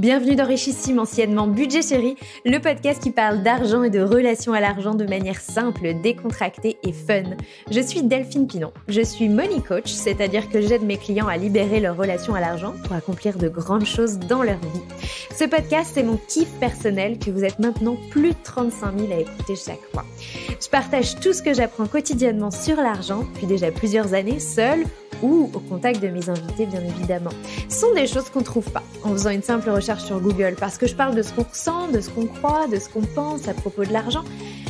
Bienvenue dans Richissime, anciennement Budget Chéri, le podcast qui parle d'argent et de relations à l'argent de manière simple, décontractée et fun. Je suis Delphine Pinon, je suis money coach, c'est-à-dire que j'aide mes clients à libérer leur relation à l'argent pour accomplir de grandes choses dans leur vie. Ce podcast, c'est mon kiff personnel que vous êtes maintenant plus de 35 000 à écouter chaque mois. Je partage tout ce que j'apprends quotidiennement sur l'argent, depuis déjà plusieurs années, seule ou au contact de mes invités, bien évidemment. Ce sont des choses qu'on ne trouve pas en faisant une simple recherche sur Google, parce que je parle de ce qu'on ressent, de ce qu'on croit, de ce qu'on pense à propos de l'argent.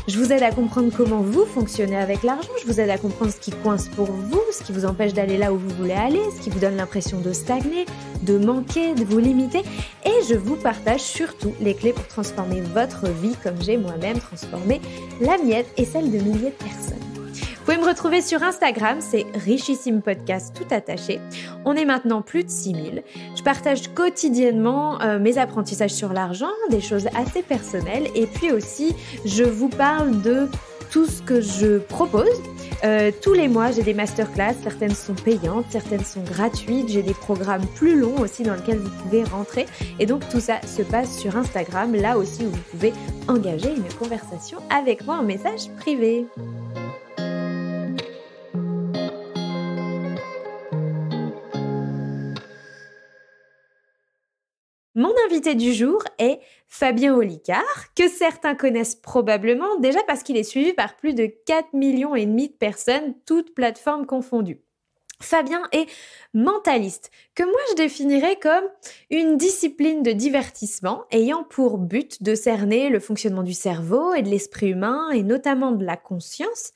Je vous aide à comprendre comment vous fonctionnez avec l'argent, je vous aide à comprendre ce qui coince pour vous, ce qui vous empêche d'aller là où vous voulez aller, ce qui vous donne l'impression de stagner, de manquer, de vous limiter, et je vous partage surtout les clés pour transformer votre vie comme j'ai moi-même transformé la mienne et celle de milliers de personnes. Vous pouvez me retrouver sur Instagram, c'est Richissime Podcast tout attaché. On est maintenant plus de 6000. Je partage quotidiennement mes apprentissages sur l'argent, des choses assez personnelles. Et puis aussi, je vous parle de tout ce que je propose. Tous les mois, j'ai des masterclass. Certaines sont payantes, certaines sont gratuites. J'ai des programmes plus longs aussi dans lesquels vous pouvez rentrer. Et donc, tout ça se passe sur Instagram, là aussi où vous pouvez engager une conversation avec moi en message privé. Mon invité du jour est Fabien Olicard, que certains connaissent probablement déjà parce qu'il est suivi par plus de 4,5 millions de personnes, toutes plateformes confondues. Fabien est mentaliste, que moi je définirais comme une discipline de divertissement ayant pour but de cerner le fonctionnement du cerveau et de l'esprit humain et notamment de la conscience.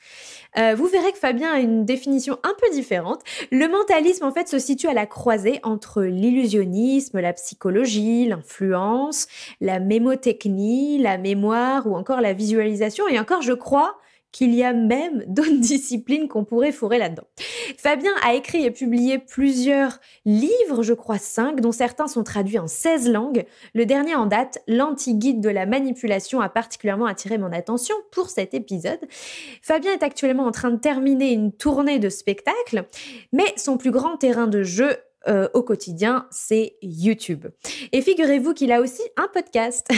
Vous verrez que Fabien a une définition un peu différente. Le mentalisme en fait se situe à la croisée entre l'illusionnisme, la psychologie, l'influence, la mémotechnie, la mémoire ou encore la visualisation et encore je crois qu'il y a même d'autres disciplines qu'on pourrait fourrer là-dedans. Fabien a écrit et publié plusieurs livres, je crois 5, dont certains sont traduits en 16 langues. Le dernier en date, l'anti-guide de la manipulation, a particulièrement attiré mon attention pour cet épisode. Fabien est actuellement en train de terminer une tournée de spectacles, mais son plus grand terrain de jeu au quotidien, c'est YouTube. Et figurez-vous qu'il a aussi un podcast.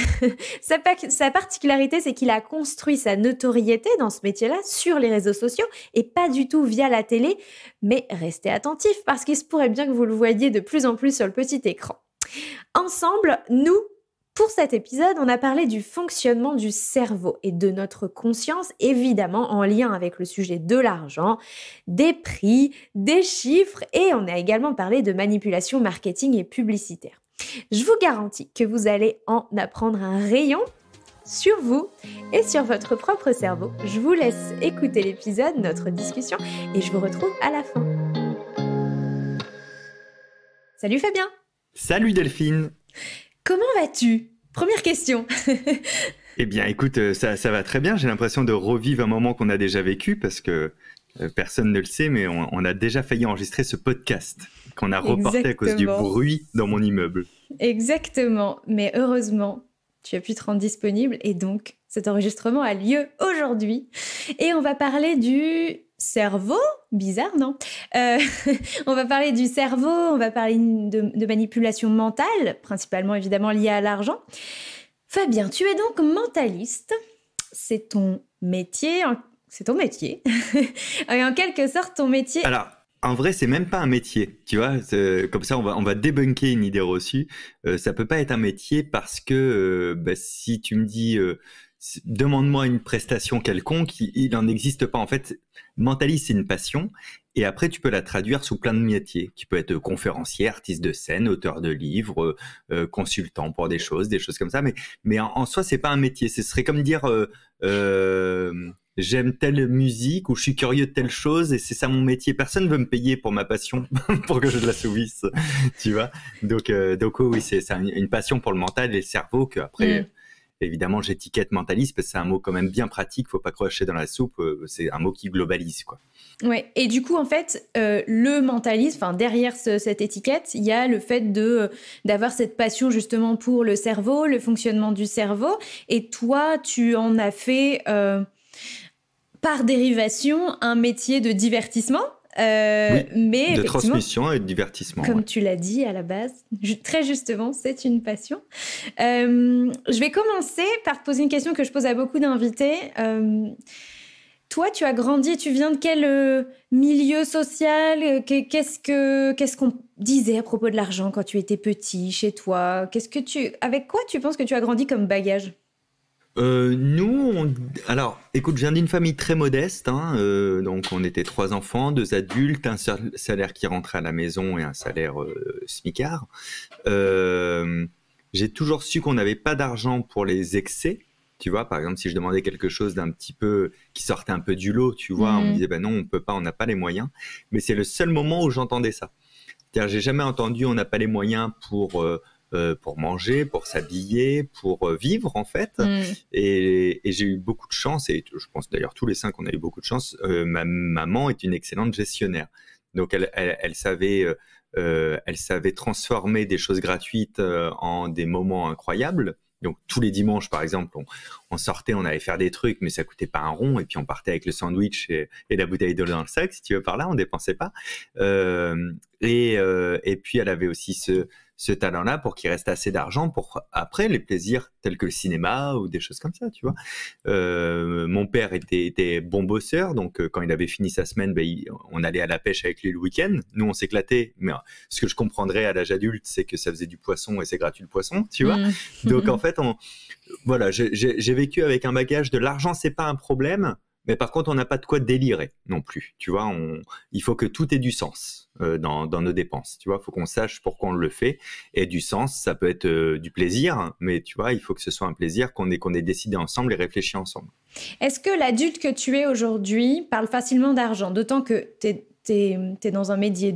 Sa particularité, c'est qu'il a construit sa notoriété dans ce métier-là sur les réseaux sociaux et pas du tout via la télé. Mais restez attentifs parce qu'il se pourrait bien que vous le voyiez de plus en plus sur le petit écran. Ensemble, nous, pour cet épisode, on a parlé du fonctionnement du cerveau et de notre conscience, évidemment en lien avec le sujet de l'argent, des prix, des chiffres et on a également parlé de manipulation marketing et publicitaire. Je vous garantis que vous allez en apprendre un rayon sur vous et sur votre propre cerveau. Je vous laisse écouter l'épisode, notre discussion et je vous retrouve à la fin. Salut Fabien! Salut Delphine! Comment vas-tu? Première question. Eh bien, écoute, ça va très bien. J'ai l'impression de revivre un moment qu'on a déjà vécu parce que personne ne le sait, mais on a déjà failli enregistrer ce podcast qu'on a reporté à cause du bruit dans mon immeuble. Exactement. Mais heureusement, tu as pu te rendre disponible et donc cet enregistrement a lieu aujourd'hui. Et on va parler du cerveau, bizarre, non? On va parler du cerveau, on va parler de manipulation mentale, principalement évidemment liée à l'argent. Fabien, tu es donc mentaliste, c'est ton métier, et en quelque sorte ton métier... Alors, en vrai, c'est même pas un métier, tu vois, comme ça on va débunker une idée reçue. Ça peut pas être un métier parce que si tu me dis... demande-moi une prestation quelconque, il n'en existe pas. En fait, mentaliste, c'est une passion. Et après, tu peux la traduire sous plein de métiers. Tu peux être conférencier, artiste de scène, auteur de livres, consultant pour des choses comme ça. Mais en soi, c'est pas un métier. Ce serait comme dire j'aime telle musique ou je suis curieux de telle chose et c'est ça mon métier. Personne ne veut me payer pour ma passion, pour que je l'assouvisse, tu vois. Donc oui, c'est une passion pour le mental et le cerveau que après. Évidemment, j'étiquette mentaliste parce que c'est un mot quand même bien pratique, faut pas crocher dans la soupe, c'est un mot qui globalise, quoi. Ouais, et du coup, en fait, le mentalisme, enfin derrière cette étiquette, il y a le fait d'avoir cette passion justement pour le cerveau, le fonctionnement du cerveau, et toi, tu en as fait par dérivation un métier de divertissement. Oui, mais de effectivement, transmission et de divertissement. comme Ouais. tu l'as dit à la base, très justement, c'est une passion. Je vais commencer par te poser une question que je pose à beaucoup d'invités. Toi, tu as grandi, tu viens de quel milieu social? Qu'est-ce qu'on disait à propos de l'argent quand tu étais petit, chez toi? Avec quoi tu penses que tu as grandi comme bagage? Alors, écoute, je viens d'une famille très modeste, hein, donc on était 3 enfants, 2 adultes, un seul salaire qui rentrait à la maison et un salaire smicard. J'ai toujours su qu'on n'avait pas d'argent pour les excès. Tu vois, par exemple, si je demandais quelque chose d'un petit peu qui sortait un peu du lot, tu vois, on me disait, ben non, on peut pas, on n'a pas les moyens. Mais c'est le seul moment où j'entendais ça. C'est-à-dire, j'ai jamais entendu, on n'a pas les moyens pour manger, pour s'habiller, pour vivre en fait. Et j'ai eu beaucoup de chance, et je pense d'ailleurs tous les 5 on a eu beaucoup de chance. Ma maman est une excellente gestionnaire. Donc elle savait transformer des choses gratuites en des moments incroyables. Donc tous les dimanches par exemple, on sortait, on allait faire des trucs, mais ça coûtait pas un rond, et puis on partait avec le sandwich et la bouteille d'eau dans le sac, si tu veux par là, on dépensait pas. Et puis elle avait aussi ce talent-là pour qu'il reste assez d'argent pour après les plaisirs tels que le cinéma ou des choses comme ça, tu vois. Mon père était bon bosseur, donc quand il avait fini sa semaine, on allait à la pêche avec lui le week-end. Nous, on s'éclatait, mais ce que je comprendrais à l'âge adulte, c'est que ça faisait du poisson et c'est gratuit le poisson, tu vois. Donc en fait, voilà, j'ai vécu avec un bagage de l'argent, c'est pas un problème. Mais par contre, on n'a pas de quoi délirer non plus. Tu vois, il faut que tout ait du sens dans nos dépenses. Tu vois, il faut qu'on sache pourquoi on le fait. Et du sens, ça peut être du plaisir, hein, mais tu vois, il faut que ce soit un plaisir qu'on ait décidé ensemble et réfléchi ensemble. Est-ce que l'adulte que tu es aujourd'hui parle facilement d'argent? D'autant que t'es dans un métier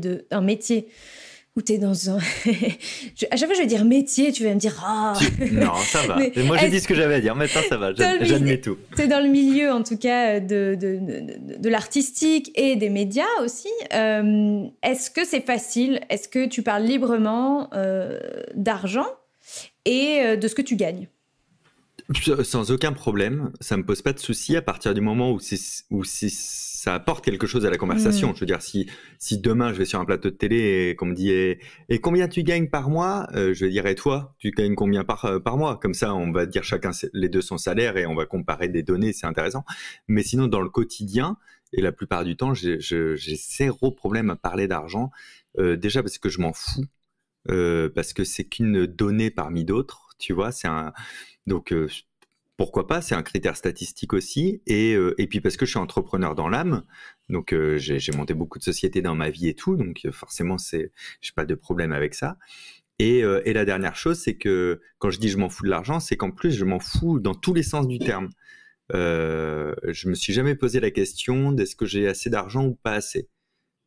où t'es dans un... À chaque fois, je vais dire métier, tu vas me dire... Ah. Non, ça va. Et moi, j'ai dit ce que j'avais à dire. Maintenant, ça va. J'admets tout. T'es dans le milieu, en tout cas, de l'artistique et des médias aussi. Est-ce que c'est facile? Est-ce que tu parles librement d'argent et de ce que tu gagnes? Sans aucun problème, ça me pose pas de souci à partir du moment où ça apporte quelque chose à la conversation. Je veux dire, si demain je vais sur un plateau de télé et qu'on me dit et combien tu gagnes par mois, je vais dire et toi, tu gagnes combien par mois? Comme ça, on va dire chacun les deux son salaire et on va comparer des données, c'est intéressant. Mais sinon, dans le quotidien, et la plupart du temps, j'ai zéro problème à parler d'argent. Déjà parce que je m'en fous, parce que c'est qu'une donnée parmi d'autres, tu vois, donc, pourquoi pas, c'est un critère statistique aussi, et puis parce que je suis entrepreneur dans l'âme, donc j'ai monté beaucoup de sociétés dans ma vie et tout, donc forcément, j'ai pas de problème avec ça. Et la dernière chose, c'est que quand je dis je m'en fous de l'argent, c'est qu'en plus, je m'en fous dans tous les sens du terme. Je me suis jamais posé la question d'est-ce que j'ai assez d'argent ou pas assez,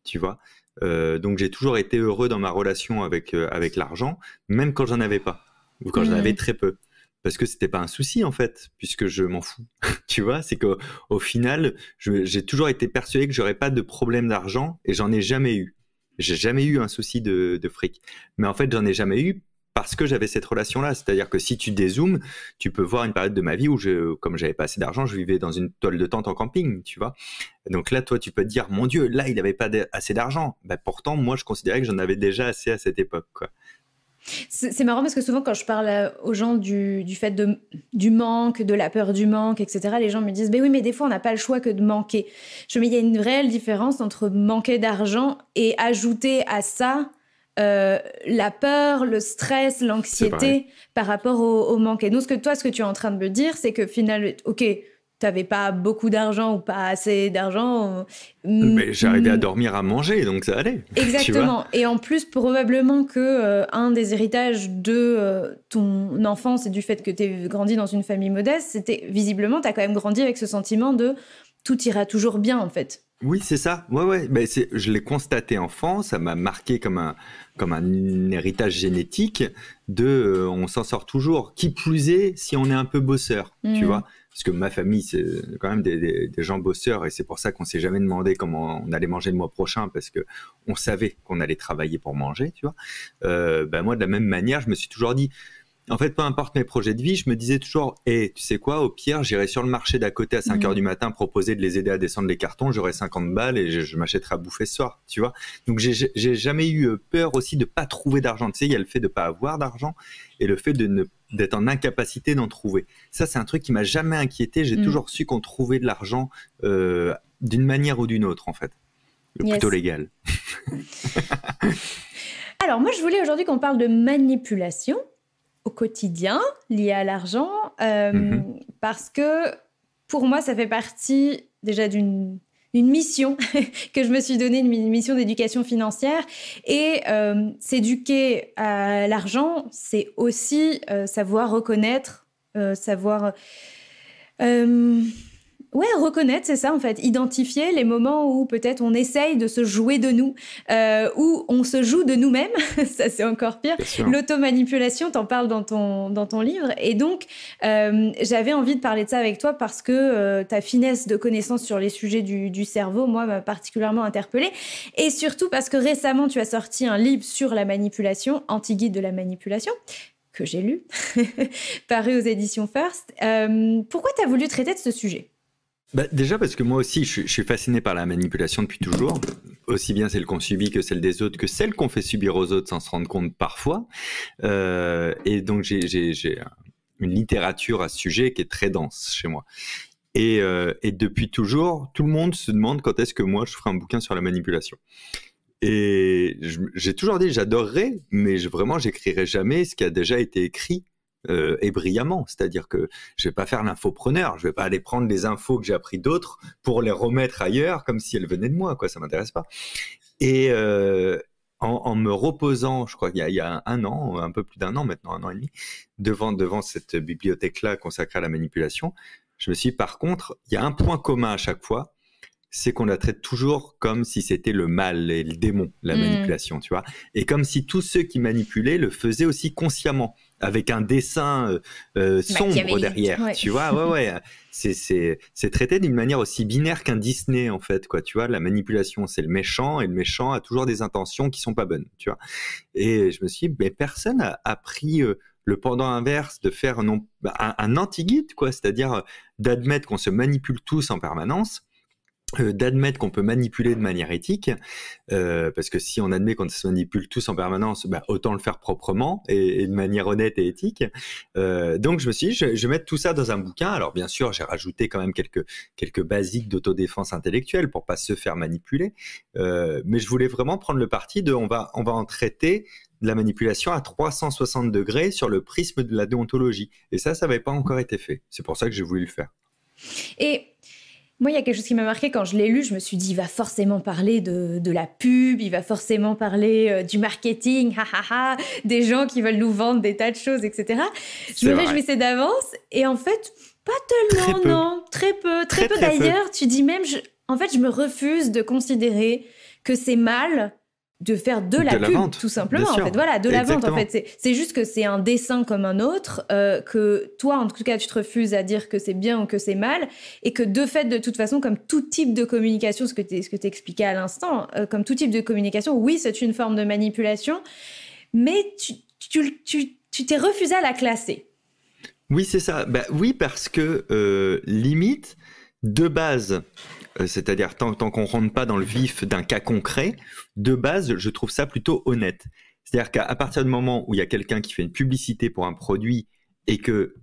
tu vois. Donc j'ai toujours été heureux dans ma relation avec l'argent, même quand j'en avais pas, ou quand j'en avais très peu. Parce que c'était pas un souci en fait, puisque je m'en fous. Tu vois, c'est qu'au final, j'ai toujours été persuadé que j'aurais pas de problème d'argent, et j'en ai jamais eu. J'ai jamais eu un souci de fric. Mais en fait, j'en ai jamais eu parce que j'avais cette relation-là. C'est-à-dire que si tu dézoomes, tu peux voir une période de ma vie où comme j'avais pas assez d'argent, je vivais dans une toile de tente en camping, tu vois. Donc là, toi, tu peux te dire, mon Dieu, là, il avait pas assez d'argent. Bah, pourtant, moi, je considérais que j'en avais déjà assez à cette époque, quoi. C'est marrant parce que souvent quand je parle aux gens du fait du manque, de la peur du manque, etc., les gens me disent « oui, mais des fois on n'a pas le choix que de manquer ». Il y a une réelle différence entre manquer d'argent et ajouter à ça la peur, le stress, l'anxiété par rapport au manque. Et nous, ce que tu es en train de me dire, c'est que finalement, ok, t'avais pas beaucoup d'argent ou pas assez d'argent. Mais j'arrivais à dormir, à manger, donc ça allait. Exactement. Et en plus, probablement que un des héritages de ton enfance et du fait que t'aies grandi dans une famille modeste, c'était visiblement, t'as quand même grandi avec ce sentiment de tout ira toujours bien, en fait. Oui, c'est ça. Ouais. Mais je l'ai constaté enfant, ça m'a marqué comme un héritage génétique on s'en sort toujours. Qui plus est, si on est un peu bosseur, tu vois. Parce que ma famille, c'est quand même des gens bosseurs, et c'est pour ça qu'on s'est jamais demandé comment on allait manger le mois prochain, parce que on savait qu'on allait travailler pour manger, tu vois. Moi, de la même manière, je me suis toujours dit, En fait, peu importe mes projets de vie, je me disais toujours, tu sais quoi, au pire, j'irai sur le marché d'à côté à 5 heures du matin proposer de les aider à descendre les cartons, j'aurai 50 balles et je m'achèterai à bouffer ce soir, tu vois. Donc, j'ai jamais eu peur aussi de pas trouver d'argent. Tu sais, il y a le fait de pas avoir d'argent et le fait d'être en incapacité d'en trouver. Ça, c'est un truc qui m'a jamais inquiété. J'ai toujours su qu'on trouvait de l'argent d'une manière ou d'une autre, en fait. Plutôt légal. Alors, moi, je voulais aujourd'hui qu'on parle de manipulation au quotidien lié à l'argent, parce que pour moi, ça fait partie déjà d'une mission que je me suis donnée, une mission d'éducation financière. Et s'éduquer à l'argent, c'est aussi savoir reconnaître, reconnaître, c'est ça en fait, identifier les moments où peut-être on essaye de se jouer de nous, où on se joue de nous-mêmes, ça c'est encore pire. L'automanipulation, t'en parles dans ton livre, et donc j'avais envie de parler de ça avec toi parce que ta finesse de connaissance sur les sujets du cerveau, moi, m'a particulièrement interpellée, et surtout parce que récemment tu as sorti un livre sur la manipulation, Anti-guide de la manipulation, que j'ai lu, paru aux éditions First. Pourquoi tu as voulu traiter de ce sujet ? Déjà parce que moi aussi, je suis fasciné par la manipulation depuis toujours, aussi bien celle qu'on subit que celle des autres, que celle qu'on fait subir aux autres sans se rendre compte parfois. Et donc, j'ai une littérature à ce sujet qui est très dense chez moi. Et depuis toujours, tout le monde se demande quand est-ce que moi, je ferai un bouquin sur la manipulation. Et j'ai toujours dit, j'adorerais, mais vraiment, j'écrirai jamais ce qui a déjà été écrit. Et brillamment, c'est-à-dire que je vais pas faire l'infopreneur, je vais pas aller prendre les infos que j'ai appris d'autres pour les remettre ailleurs comme si elles venaient de moi, quoi, ça m'intéresse pas. Et en me reposant, je crois qu'il y a un an, un peu plus d'un an maintenant, 1 an et demi, devant cette bibliothèque-là consacrée à la manipulation, je me suis dit, par contre, il y a un point commun à chaque fois, c'est qu'on la traite toujours comme si c'était le mal et le démon, la manipulation, tu vois. Et comme si tous ceux qui manipulaient le faisaient aussi consciemment, avec un dessin sombre derrière, tu vois. Ouais. C'est traité d'une manière aussi binaire qu'un Disney, en fait, quoi. Tu vois, la manipulation, c'est le méchant, et le méchant a toujours des intentions qui sont pas bonnes, tu vois. Et je me suis dit, mais personne a pris le pendant inverse de faire un anti-guide, quoi. C'est-à-dire d'admettre qu'on se manipule tous en permanence, d'admettre qu'on peut manipuler de manière éthique, parce que si on admet qu'on se manipule tous en permanence, autant le faire proprement et de manière honnête et éthique. Donc je me suis dit, je vais mettre tout ça dans un bouquin. Alors bien sûr, j'ai rajouté quand même quelques basiques d'autodéfense intellectuelle pour pas se faire manipuler, mais je voulais vraiment prendre le parti de on va en traiter de la manipulation à 360 degrés sur le prisme de la déontologie. Et ça n'avait pas encore été fait. C'est pour ça que j'ai voulu le faire. Et moi, il y a quelque chose qui m'a marqué quand je l'ai lu. Je me suis dit, il va forcément parler de la pub, il va forcément parler du marketing, des gens qui veulent nous vendre des tas de choses, etc. Je me réjouissais d'avance. Et en fait, pas tellement, non. Très peu. Très peu d'ailleurs. Tu dis même, en fait, je me refuse de considérer que c'est mal de faire de la pub, vente, tout simplement. En fait, voilà, de la vente. En fait, c'est juste que c'est un dessin comme un autre, que toi, en tout cas, tu te refuses à dire que c'est bien ou que c'est mal, et que de fait, de toute façon, comme tout type de communication, ce que tu expliquais à l'instant, comme tout type de communication, oui, c'est une forme de manipulation, mais tu t'es refusé à la classer. Oui, c'est ça. Oui, parce que limite, de base, c'est-à-dire tant qu'on ne rentre pas dans le vif d'un cas concret, de base, je trouve ça plutôt honnête. C'est-à-dire qu'à partir du moment où il y a quelqu'un qui fait une publicité pour un produit et que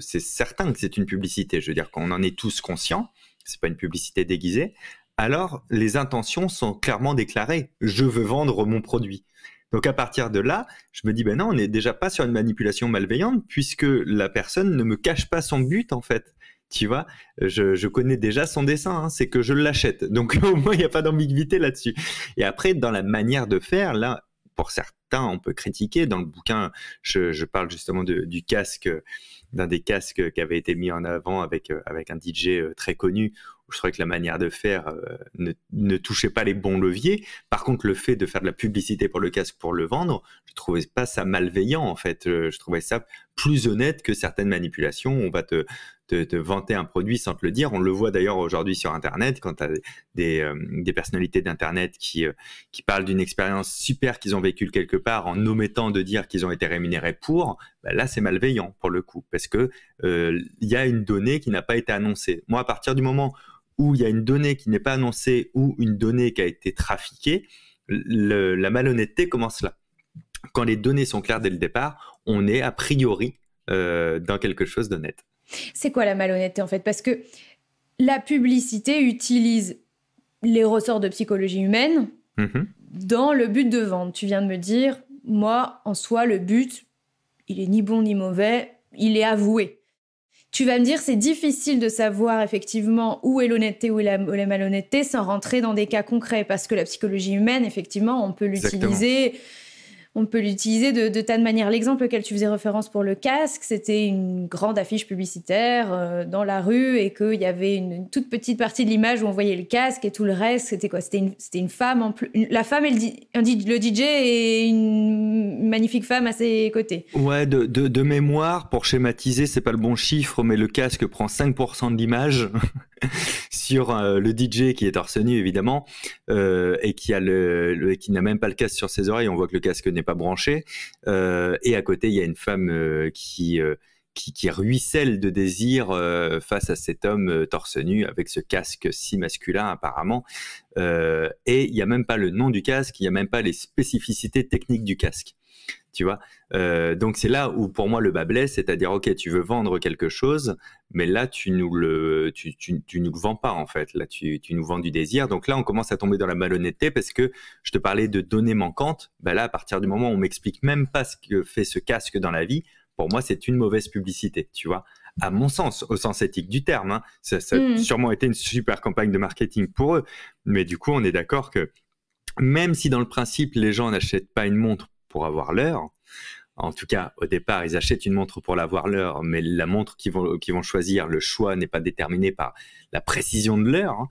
c'est certain que c'est une publicité, je veux dire qu'on en est tous conscients, c'est pas une publicité déguisée, alors les intentions sont clairement déclarées. Je veux vendre mon produit. Donc à partir de là, je me dis, non, on n'est déjà pas sur une manipulation malveillante puisque la personne ne me cache pas son but en fait. Tu vois, je connais déjà son dessin, c'est que je l'achète. Donc au moins, il n'y a pas d'ambiguïté là-dessus. Et après, dans la manière de faire, là, pour certains, on peut critiquer. Dans le bouquin, je parle justement du casque, d'un des casques qui avait été mis en avant avec un DJ très connu, où je trouvais que la manière de faire ne touchait pas les bons leviers. Par contre, le fait de faire de la publicité pour le casque pour le vendre, je trouvais pas ça malveillant en fait. Je trouvais ça plus honnête que certaines manipulations. On va te te vanter un produit sans te le dire. On le voit d'ailleurs aujourd'hui sur Internet, quand tu as des personnalités d'Internet qui parlent d'une expérience super qu'ils ont vécue quelque part en omettant de dire qu'ils ont été rémunérés pour, là c'est malveillant pour le coup, parce que y a une donnée qui n'a pas été annoncée. Moi, à partir du moment où il y a une donnée qui n'est pas annoncée ou une donnée qui a été trafiquée, la malhonnêteté commence là. Quand les données sont claires dès le départ, on est a priori dans quelque chose d'honnête. C'est quoi la malhonnêteté en fait? Parce que la publicité utilise les ressorts de psychologie humaine dans le but de vendre. Tu viens de me dire, moi, en soi, le but, il est ni bon ni mauvais, il est avoué. Tu vas me dire, c'est difficile de savoir effectivement où est l'honnêteté, où est la malhonnêteté sans rentrer dans des cas concrets. Parce que la psychologie humaine, effectivement, on peut l'utiliser de tas de manières. L'exemple auquel tu faisais référence pour le casque, c'était une grande affiche publicitaire dans la rue et qu'il y avait une toute petite partie de l'image où on voyait le casque et tout le reste, c'était quoi? C'était une femme en plus. La femme et le DJ et une magnifique femme à ses côtés. Ouais, de mémoire, pour schématiser, c'est pas le bon chiffre, mais le casque prend 5% de l'image sur le DJ qui est torse nu évidemment et qui n'a même pas le casque sur ses oreilles. On voit que le casque n'est pas branché et à côté il y a une femme qui ruisselle de désir face à cet homme torse nu avec ce casque si masculin apparemment et il n'y a même pas le nom du casque, il n'y a même pas les spécificités techniques du casque. Tu vois, donc c'est là où pour moi le bas blesse, c'est-à-dire ok, tu veux vendre quelque chose, mais là tu nous le vends pas en fait. Là tu nous vends du désir. Donc là on commence à tomber dans la malhonnêteté parce que je te parlais de données manquantes. Là à partir du moment où on m'explique même pas ce que fait ce casque dans la vie, pour moi c'est une mauvaise publicité. Tu vois, à mon sens, au sens éthique du terme, hein. Ça a sûrement été une super campagne de marketing pour eux, mais du coup on est d'accord que même si dans le principe les gens n'achètent pas une montre pour avoir l'heure. En tout cas, au départ, ils achètent une montre pour l'avoir l'heure, mais la montre qu'ils vont choisir, le choix n'est pas déterminé par la précision de l'heure.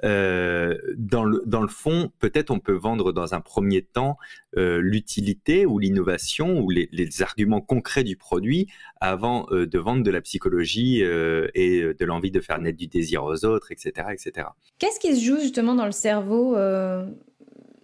Hein. Dans le fond, peut-être on peut vendre dans un premier temps l'utilité ou l'innovation ou les arguments concrets du produit avant de vendre de la psychologie et de l'envie de faire naître du désir aux autres, etc., etc. Qu'est-ce qui se joue justement dans le cerveau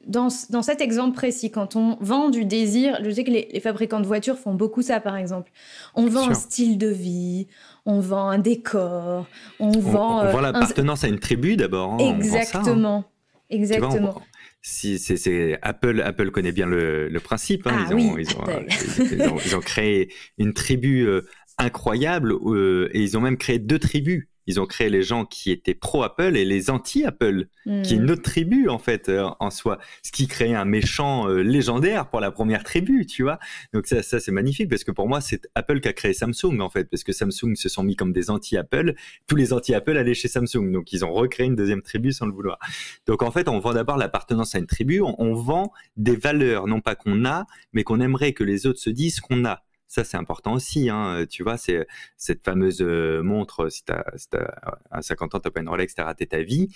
dans cet exemple précis, quand on vend du désir, je sais que les fabricants de voitures font beaucoup ça, par exemple. On vend un style de vie, on vend un décor, on vend l'appartenance à une tribu d'abord. Hein, exactement, on vend ça, hein. Exactement. C'est Apple connaît bien le principe. Hein. Ils ont créé une tribu incroyable et ils ont même créé 2 tribus. Ils ont créé les gens qui étaient pro-Apple et les anti-Apple, qui est une autre tribu en fait en soi, ce qui crée un méchant légendaire pour la première tribu, tu vois. Donc ça c'est magnifique parce que pour moi c'est Apple qui a créé Samsung en fait, parce que Samsung se sont mis comme des anti-Apple, tous les anti-Apple allaient chez Samsung, donc ils ont recréé une deuxième tribu sans le vouloir. Donc en fait on vend d'abord l'appartenance à une tribu, on vend des valeurs non pas qu'on a, mais qu'on aimerait que les autres se disent qu'on a. Ça, c'est important aussi, hein. Tu vois, c'est cette fameuse montre, si à 50 ans, tu n'as pas une Rolex, tu as raté ta vie.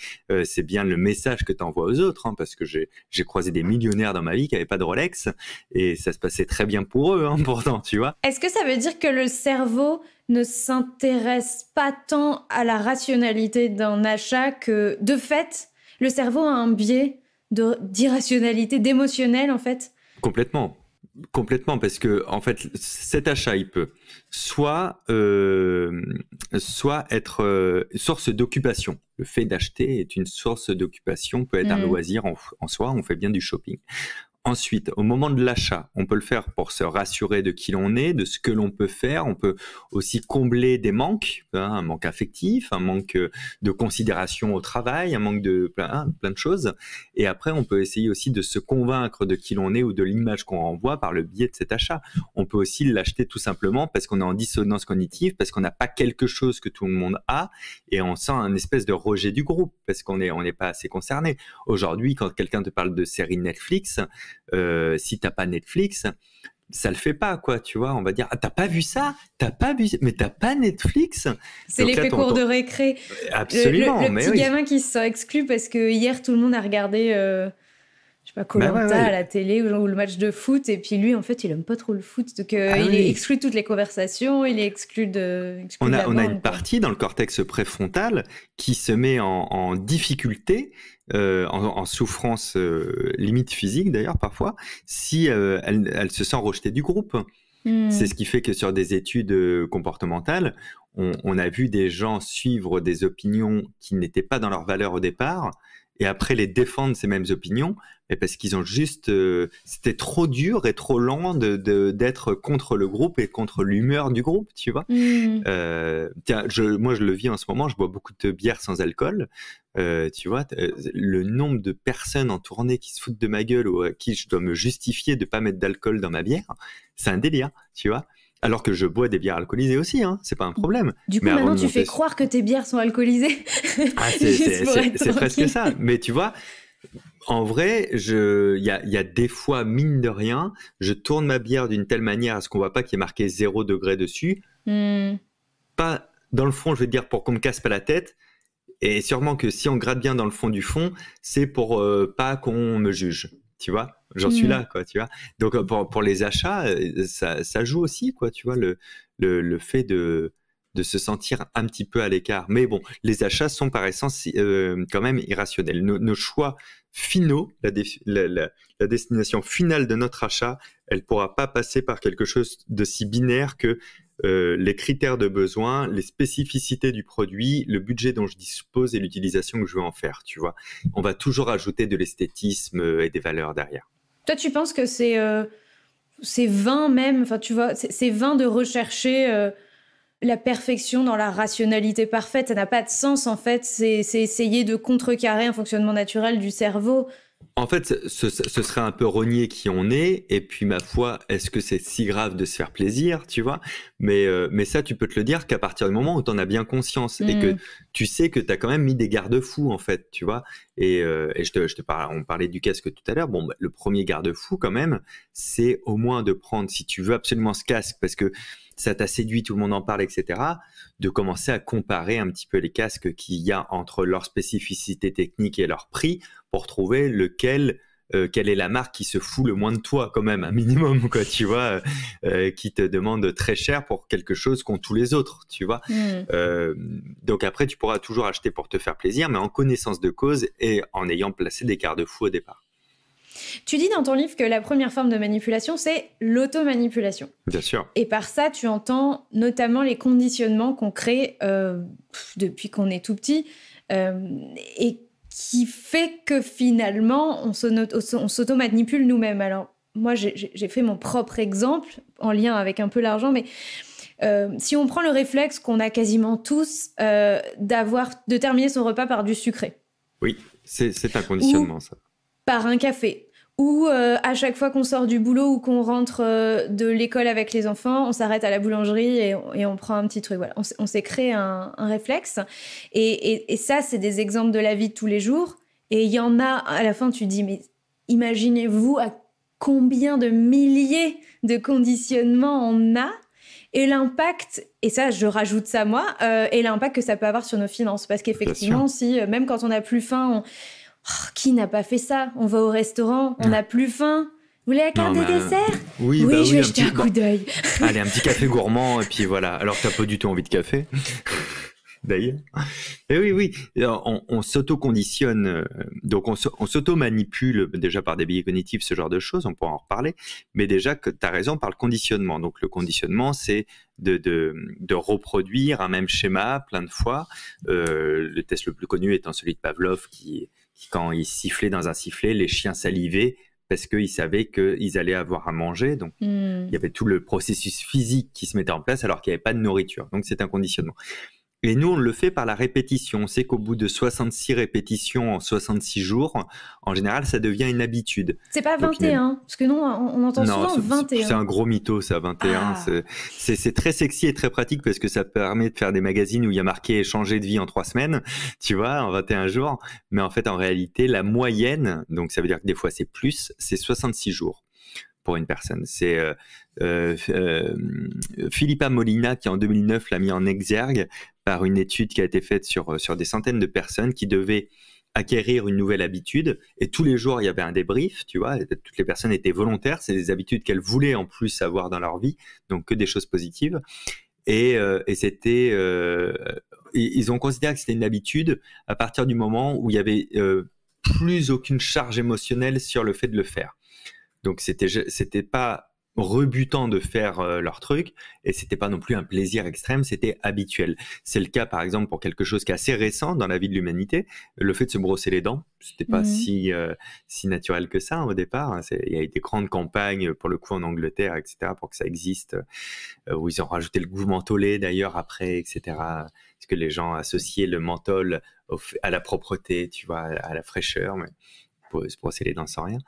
C'est bien le message que tu envoies aux autres, hein, parce que j'ai croisé des millionnaires dans ma vie qui n'avaient pas de Rolex et ça se passait très bien pour eux, hein, pourtant, tu vois. Est-ce que ça veut dire que le cerveau ne s'intéresse pas tant à la rationalité d'un achat que, de fait, le cerveau a un biais d'irrationalité, d'émotionnel, en fait? Complètement, parce que en fait, cet achat, il peut soit être source d'occupation. Le fait d'acheter est une source d'occupation, peut être un loisir en soi, on fait bien du shopping. Ensuite, au moment de l'achat, on peut le faire pour se rassurer de qui l'on est, de ce que l'on peut faire. On peut aussi combler des manques, hein, un manque affectif, un manque de considération au travail, un manque de plein de choses. Et après, on peut essayer aussi de se convaincre de qui l'on est ou de l'image qu'on renvoie par le biais de cet achat. On peut aussi l'acheter tout simplement parce qu'on est en dissonance cognitive, parce qu'on n'a pas quelque chose que tout le monde a et on sent un espèce de rejet du groupe parce qu'on n'est pas assez concerné. Aujourd'hui, quand quelqu'un te parle de série Netflix, si t'as pas Netflix, ça le fait pas, quoi, tu vois. On va dire, ah, t'as pas vu ça, mais t'as pas Netflix. C'est l'effet cours de récré. Absolument. Le petit gamin qui se sent exclu parce que hier tout le monde a regardé, je sais pas, Koh Lanta à la télé ou le match de foot, et puis lui, en fait, il aime pas trop le foot, donc il est exclu de toutes les conversations, il est exclu de on a une partie dans le cortex préfrontal qui se met en difficulté, en souffrance limite physique d'ailleurs parfois, si elle se sent rejetée du groupe. C'est ce qui fait que sur des études comportementales, on a vu des gens suivre des opinions qui n'étaient pas dans leurs valeurs au départ, et après les défendre ces mêmes opinions, mais parce qu'ils ont juste... c'était trop dur et trop lent d'être contre le groupe et contre l'humeur du groupe, tu vois. Tiens, moi, je le vis en ce moment, je bois beaucoup de bière sans alcool. Tu vois, le nombre de personnes en tournée qui se foutent de ma gueule ou à qui je dois me justifier de ne pas mettre d'alcool dans ma bière, c'est un délire, tu vois. Alors que je bois des bières alcoolisées aussi, hein, c'est pas un problème. Du coup, maintenant, tu fais croire que tes bières sont alcoolisées. Ah, c'est presque ça. Mais tu vois, en vrai, il y a des fois, mine de rien, je tourne ma bière d'une telle manière à ce qu'on voit pas qu'il y ait marqué 0 degré dessus. Pas dans le fond, je veux dire, pour qu'on me casse pas la tête. Et sûrement que si on gratte bien dans le fond du fond, c'est pour pas qu'on me juge, tu vois. J'en suis là, quoi, tu vois. Donc, pour les achats, ça joue aussi, quoi, tu vois, le fait de se sentir un petit peu à l'écart. Mais bon, les achats sont par essence quand même irrationnels. Nos choix finaux, la destination finale de notre achat, elle pourra pas passer par quelque chose de si binaire que les critères de besoin, les spécificités du produit, le budget dont je dispose et l'utilisation que je veux en faire, tu vois. On va toujours ajouter de l'esthétisme et des valeurs derrière. Toi, tu penses que c'est vain même, enfin, tu vois, c'est vain de rechercher la perfection dans la rationalité parfaite. Ça n'a pas de sens, en fait. C'est essayer de contrecarrer un fonctionnement naturel du cerveau. En fait, ce serait un peu renier qui on est, et puis ma foi, est-ce que c'est si grave de se faire plaisir, tu vois ? Mais ça, tu peux te le dire qu'à partir du moment où tu en as bien conscience et que tu sais que tu as quand même mis des garde-fous, en fait, tu vois. Et on parlait du casque tout à l'heure. Bon, le premier garde-fou, quand même, c'est au moins de prendre, si tu veux absolument ce casque, parce que ça t'a séduit, tout le monde en parle, etc., de commencer à comparer un petit peu les casques qu'il y a entre leur spécificité technique et leur prix pour trouver quelle est la marque qui se fout le moins de toi, quand même, un minimum, quoi, tu vois, qui te demande très cher pour quelque chose qu'ont tous les autres, tu vois. Donc après, tu pourras toujours acheter pour te faire plaisir, mais en connaissance de cause et en ayant placé des garde-fous au départ. Tu dis dans ton livre que la première forme de manipulation, c'est l'automanipulation. Bien sûr. Et par ça, tu entends notamment les conditionnements qu'on crée depuis qu'on est tout petit et qui fait que finalement, on s'auto-manipule nous-mêmes. Alors, moi, j'ai fait mon propre exemple en lien avec un peu l'argent, mais si on prend le réflexe qu'on a quasiment tous de terminer son repas par du sucré. Oui, c'est un conditionnement, ça. Par un café. Ou à chaque fois qu'on sort du boulot ou qu'on rentre de l'école avec les enfants, on s'arrête à la boulangerie et on prend un petit truc. Voilà. On s'est créé un réflexe. Et ça, c'est des exemples de la vie de tous les jours. Et il y en a, à la fin, tu dis, mais imaginez-vous à combien de milliers de conditionnements on a et l'impact, et ça, je rajoute ça moi, et l'impact que ça peut avoir sur nos finances. Parce qu'effectivement, si même quand on n'a plus faim, qui n'a pas fait ça ? On va au restaurant, on n'a plus faim. Vous voulez la carte de dessert ? Oui, je vais jeter un coup d'œil. Allez, un petit café gourmand, et puis voilà. Alors que t'as pas du tout envie de café, d'ailleurs. Et oui. On s'auto-conditionne, donc on s'auto-manipule déjà par des biais cognitifs, ce genre de choses, on pourra en reparler. Mais déjà, t'as raison, par le conditionnement. Donc le conditionnement, c'est de reproduire un même schéma plein de fois. Le test le plus connu étant celui de Pavlov qui quand il sifflait dans un sifflet, les chiens salivaient parce qu'ils savaient qu'ils allaient avoir à manger. Donc, il y avait tout le processus physique qui se mettait en place alors qu'il n'y avait pas de nourriture. Donc, c'est un conditionnement. Et nous, on le fait par la répétition. On sait qu'au bout de 66 répétitions en 66 jours, en général, ça devient une habitude. C'est pas 21, parce que nous, on entend souvent 21. C'est un gros mytho, ça, 21. C'est très sexy et très pratique parce que ça permet de faire des magazines où il y a marqué « changer de vie en 3 semaines », tu vois, en 21 jours. Mais en fait, en réalité, la moyenne, donc ça veut dire que des fois c'est plus, c'est 66 jours pour une personne. C'est Philippa Molina qui en 2009 l'a mis en exergue par une étude qui a été faite sur des centaines de personnes qui devaient acquérir une nouvelle habitude et tous les jours il y avait un débrief, tu vois, toutes les personnes étaient volontaires, c'est des habitudes qu'elles voulaient en plus avoir dans leur vie, donc que des choses positives et c'était ils ont considéré que c'était une habitude à partir du moment où il y avait plus aucune charge émotionnelle sur le fait de le faire. Donc c'était pas rebutant de faire leur truc et c'était pas non plus un plaisir extrême, c'était habituel. C'est le cas par exemple pour quelque chose qui est assez récent dans la vie de l'humanité, le fait de se brosser les dents. C'était pas si naturel que ça au départ. Hein. Il y a eu des grandes campagnes pour le coup en Angleterre, etc. pour que ça existe, où ils ont rajouté le goût mentholé d'ailleurs après, etc. Parce que les gens associaient le menthol à la propreté, tu vois, à la fraîcheur. Mais pour se brosser les dents sans rien.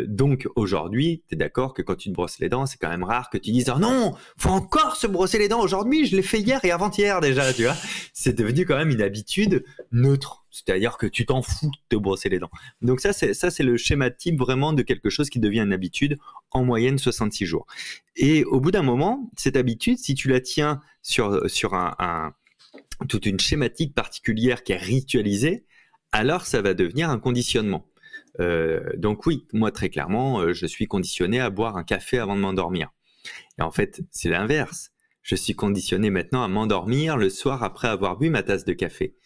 Donc aujourd'hui, tu es d'accord que quand tu te brosses les dents, c'est quand même rare que tu dises « Oh non, faut encore se brosser les dents aujourd'hui, je l'ai fait hier et avant-hier déjà, tu vois ». C'est devenu quand même une habitude neutre, c'est-à-dire que tu t'en fous de te brosser les dents. Donc ça, c'est le schéma type vraiment de quelque chose qui devient une habitude, en moyenne 66 jours. Et au bout d'un moment, cette habitude, si tu la tiens sur toute une schématique particulière qui est ritualisée, alors ça va devenir un conditionnement. Donc oui, moi très clairement, je suis conditionné à boire un café avant de m'endormir. Et en fait, c'est l'inverse. Je suis conditionné maintenant à m'endormir le soir après avoir bu ma tasse de café.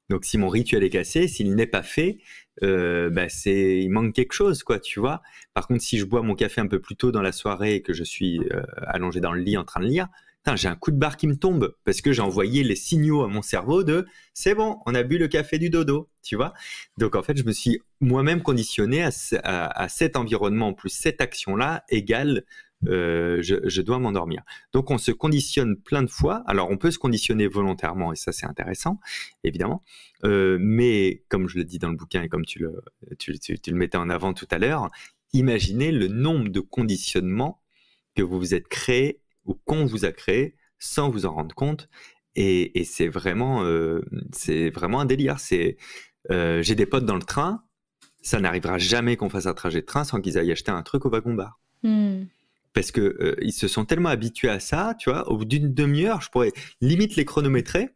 Donc si mon rituel est cassé, s'il n'est pas fait, il manque quelque chose, quoi, tu vois. Par contre, si je bois mon café un peu plus tôt dans la soirée et que je suis allongé dans le lit en train de lire, j'ai un coup de barre qui me tombe parce que j'ai envoyé les signaux à mon cerveau de « c'est bon, on a bu le café du dodo », tu vois. Donc en fait, je me suis moi-même conditionné à cet environnement plus cette action-là égale je dois m'endormir. Donc on se conditionne plein de fois. Alors on peut se conditionner volontairement et ça c'est intéressant, évidemment. Mais comme je le dis dans le bouquin et comme tu le mettais en avant tout à l'heure, imaginez le nombre de conditionnements que vous vous êtes créés ou qu'on vous a créé sans vous en rendre compte. Et c'est vraiment un délire. J'ai des potes dans le train, ça n'arrivera jamais qu'on fasse un trajet de train sans qu'ils aillent acheter un truc au wagon-bar. Parce que ils se sont tellement habitués à ça, tu vois, au bout d'une demi-heure, je pourrais limite les chronométrer.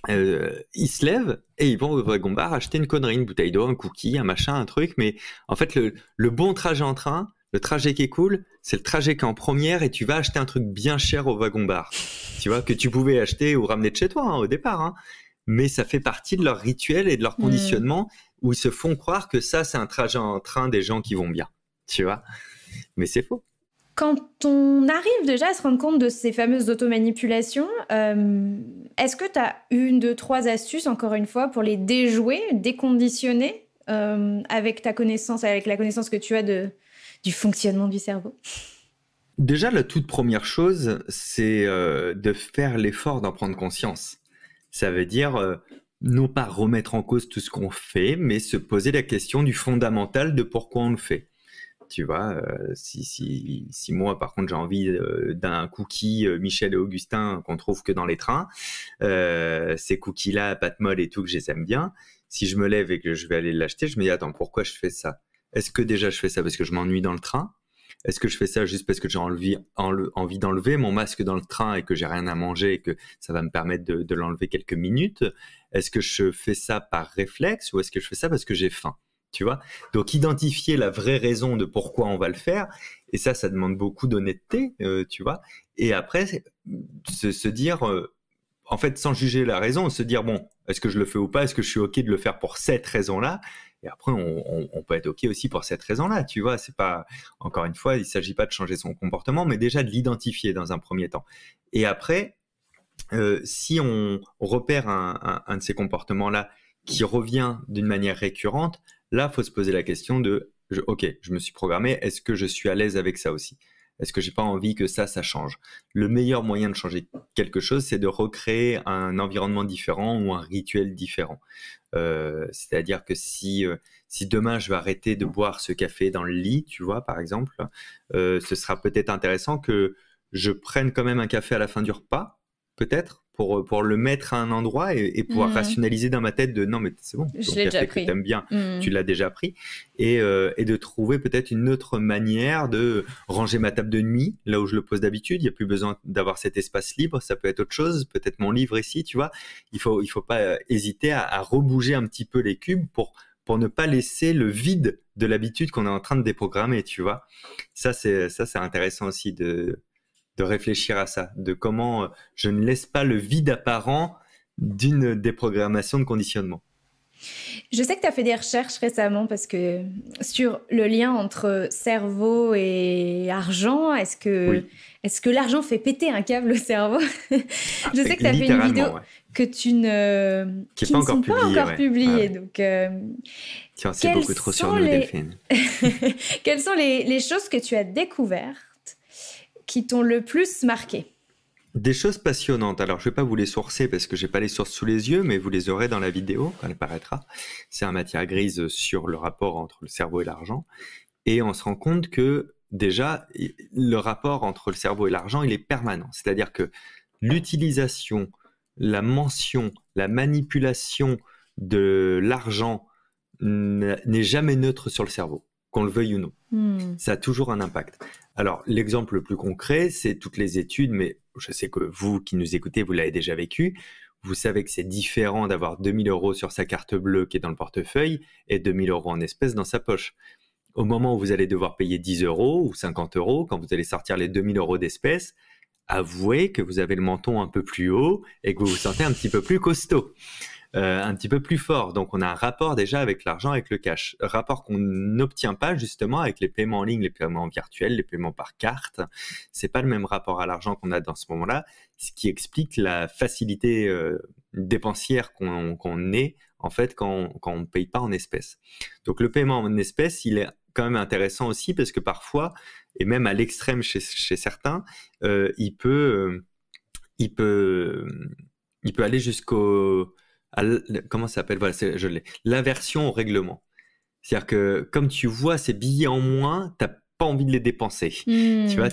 Ils se lèvent et ils vont au wagon-bar acheter une connerie, une bouteille d'eau, un cookie, un machin, un truc. Mais en fait, le bon trajet en train, le trajet qui est cool, c'est le trajet qui est en première et tu vas acheter un truc bien cher au wagon-bar. Tu vois, que tu pouvais acheter ou ramener de chez toi au départ. Hein. Mais ça fait partie de leur rituel et de leur conditionnement où ils se font croire que ça, c'est un trajet en train des gens qui vont bien. Tu vois, mais c'est faux. Quand on arrive déjà à se rendre compte de ces fameuses automanipulations, est-ce que tu as 1, 2, 3 astuces, encore une fois, pour les déjouer, déconditionner avec ta connaissance, avec la connaissance que tu as du fonctionnement du cerveau? Déjà, la toute première chose, c'est de faire l'effort d'en prendre conscience. Ça veut dire non pas remettre en cause tout ce qu'on fait, mais se poser la question du fondamental de pourquoi on le fait. Tu vois, si moi, par contre, j'ai envie d'un cookie Michel et Augustin qu'on trouve que dans les trains, ces cookies-là à pâte molle et tout, que je les aime bien, si je me lève et que je vais aller l'acheter, je me dis, attends, pourquoi je fais ça? Est-ce que déjà je fais ça parce que je m'ennuie dans le train? Est-ce que je fais ça juste parce que j'ai envie d'enlever mon masque dans le train et que j'ai rien à manger et que ça va me permettre de l'enlever quelques minutes? Est-ce que je fais ça par réflexe ou est-ce que je fais ça parce que j'ai faim? Tu vois, donc identifier la vraie raison de pourquoi on va le faire, et ça demande beaucoup d'honnêteté, tu vois. Et après, se dire, en fait, sans juger la raison, se dire bon, est-ce que je le fais ou pas? Est-ce que je suis ok de le faire pour cette raison-là? Et après, on peut être ok aussi pour cette raison-là, tu vois. C'est pas, encore une fois, il s'agit pas de changer son comportement, mais déjà de l'identifier dans un premier temps. Et après, si on repère un de ces comportements-là qui revient d'une manière récurrente, là, il faut se poser la question de ok, je me suis programmé, est-ce que je suis à l'aise avec ça aussi? Est-ce que j'ai pas envie que ça change? Le meilleur moyen de changer quelque chose, c'est de recréer un environnement différent ou un rituel différent. C'est-à-dire que si demain je vais arrêter de boire ce café dans le lit, tu vois, par exemple, ce sera peut-être intéressant que je prenne quand même un café à la fin du repas, peut-être, pour le mettre à un endroit et pouvoir rationaliser dans ma tête de non, mais c'est bon, Je ton l'ai déjà café pris. que t'aimes bien, tu l'as déjà pris. Et de trouver peut-être une autre manière de ranger ma table de nuit, là où je le pose d'habitude. Il n'y a plus besoin d'avoir cet espace libre. Ça peut être autre chose, peut-être mon livre ici, tu vois. Il faut pas hésiter à rebouger un petit peu les cubes pour ne pas laisser le vide de l'habitude qu'on est en train de déprogrammer, tu vois. Ça, c'est intéressant aussi de réfléchir à ça, de comment je ne laisse pas le vide apparent d'une déprogrammation de conditionnement. Je sais que tu as fait des recherches récemment parce que sur le lien entre cerveau et argent, est-ce que l'argent fait péter un câble au cerveau? Je sais que tu as fait une vidéo que qui ne sont pas encore publiées. Donc, tu en sais beaucoup trop sur nous, Delphine. Quelles sont les choses que tu as découvertes qui t'ont le plus marqué? Des choses passionnantes. Alors, je ne vais pas vous les sourcer parce que je n'ai pas les sources sous les yeux, mais vous les aurez dans la vidéo quand elle paraîtra. C'est en matière grise sur le rapport entre le cerveau et l'argent. Et on se rend compte que déjà, le rapport entre le cerveau et l'argent, il est permanent. C'est-à-dire que l'utilisation, la mention, la manipulation de l'argent n'est jamais neutre sur le cerveau, qu'on le veuille ou non. Ça a toujours un impact. Alors, l'exemple le plus concret, c'est toutes les études, mais je sais que vous qui nous écoutez, vous l'avez déjà vécu. Vous savez que c'est différent d'avoir 2 000 € sur sa carte bleue qui est dans le portefeuille et 2 000 € en espèces dans sa poche. Au moment où vous allez devoir payer 10 € ou 50 €, quand vous allez sortir les 2 000 € d'espèces, avouez que vous avez le menton un peu plus haut et que vous vous sentez un petit peu plus costaud. Un petit peu plus fort. Donc, on a un rapport déjà avec l'argent, avec le cash. Un rapport qu'on n'obtient pas justement avec les paiements en ligne, les paiements virtuels, les paiements par carte. C'est pas le même rapport à l'argent qu'on a dans ce moment-là, ce qui explique la facilité dépensière qu'on ait en fait quand on ne paye pas en espèces. Donc, le paiement en espèces, il est quand même intéressant aussi parce que parfois, et même à l'extrême chez certains, il peut aller jusqu'au comment ça s'appelle? Voilà, je l'ai. L'aversion au règlement. C'est-à-dire que comme tu vois ces billets en moins, tu n'as pas envie de les dépenser. Tu vois,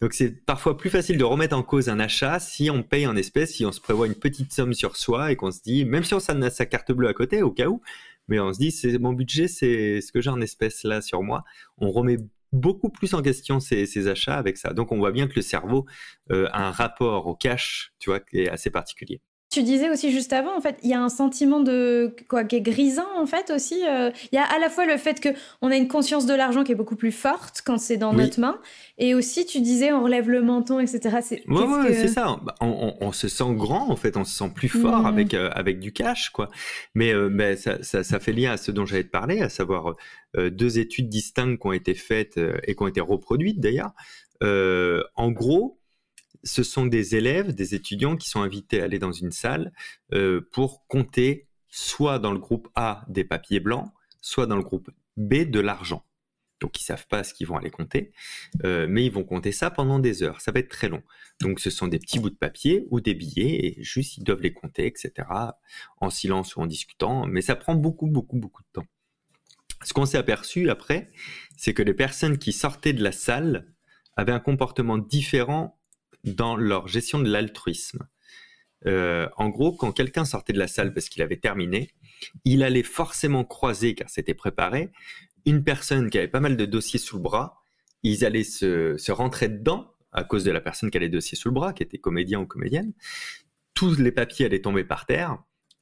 donc c'est parfois plus facile de remettre en cause un achat si on paye en espèces, si on se prévoit une petite somme sur soi et qu'on se dit, même si on a sa carte bleue à côté au cas où, mais on se dit, c'est mon budget, c'est ce que j'ai en espèces là sur moi. On remet beaucoup plus en question ces achats avec ça. Donc on voit bien que le cerveau a un rapport au cash, tu vois, qui est assez particulier. Tu disais aussi juste avant, en fait, il y a un sentiment qui est grisant, en fait, aussi. Il y a à la fois le fait qu'on a une conscience de l'argent qui est beaucoup plus forte quand c'est dans notre main, et aussi, tu disais, on relève le menton, etc. C'est ça. On se sent grand, en fait, on se sent plus fort avec du cash, quoi. Mais ça fait lien à ce dont j'allais te parler, à savoir 2 études distinctes qui ont été faites et qui ont été reproduites, d'ailleurs. En gros, ce sont des élèves, des étudiants qui sont invités à aller dans une salle pour compter soit dans le groupe A des papiers blancs, soit dans le groupe B de l'argent. Donc, ils ne savent pas ce qu'ils vont aller compter, mais ils vont compter ça pendant des heures. Ça va être très long. Donc, ce sont des petits bouts de papier ou des billets et juste, ils doivent les compter, etc., en silence ou en discutant. Mais ça prend beaucoup, beaucoup, beaucoup de temps. Ce qu'on s'est aperçu après, c'est que les personnes qui sortaient de la salle avaient un comportement différent dans leur gestion de l'altruisme. En gros, quand quelqu'un sortait de la salle parce qu'il avait terminé, il allait forcément croiser, car c'était préparé, une personne qui avait pas mal de dossiers sous le bras. Ils allaient se rentrer dedans à cause de la personne qui avait les dossiers sous le bras, qui était comédien ou comédienne. Tous les papiers allaient tomber par terre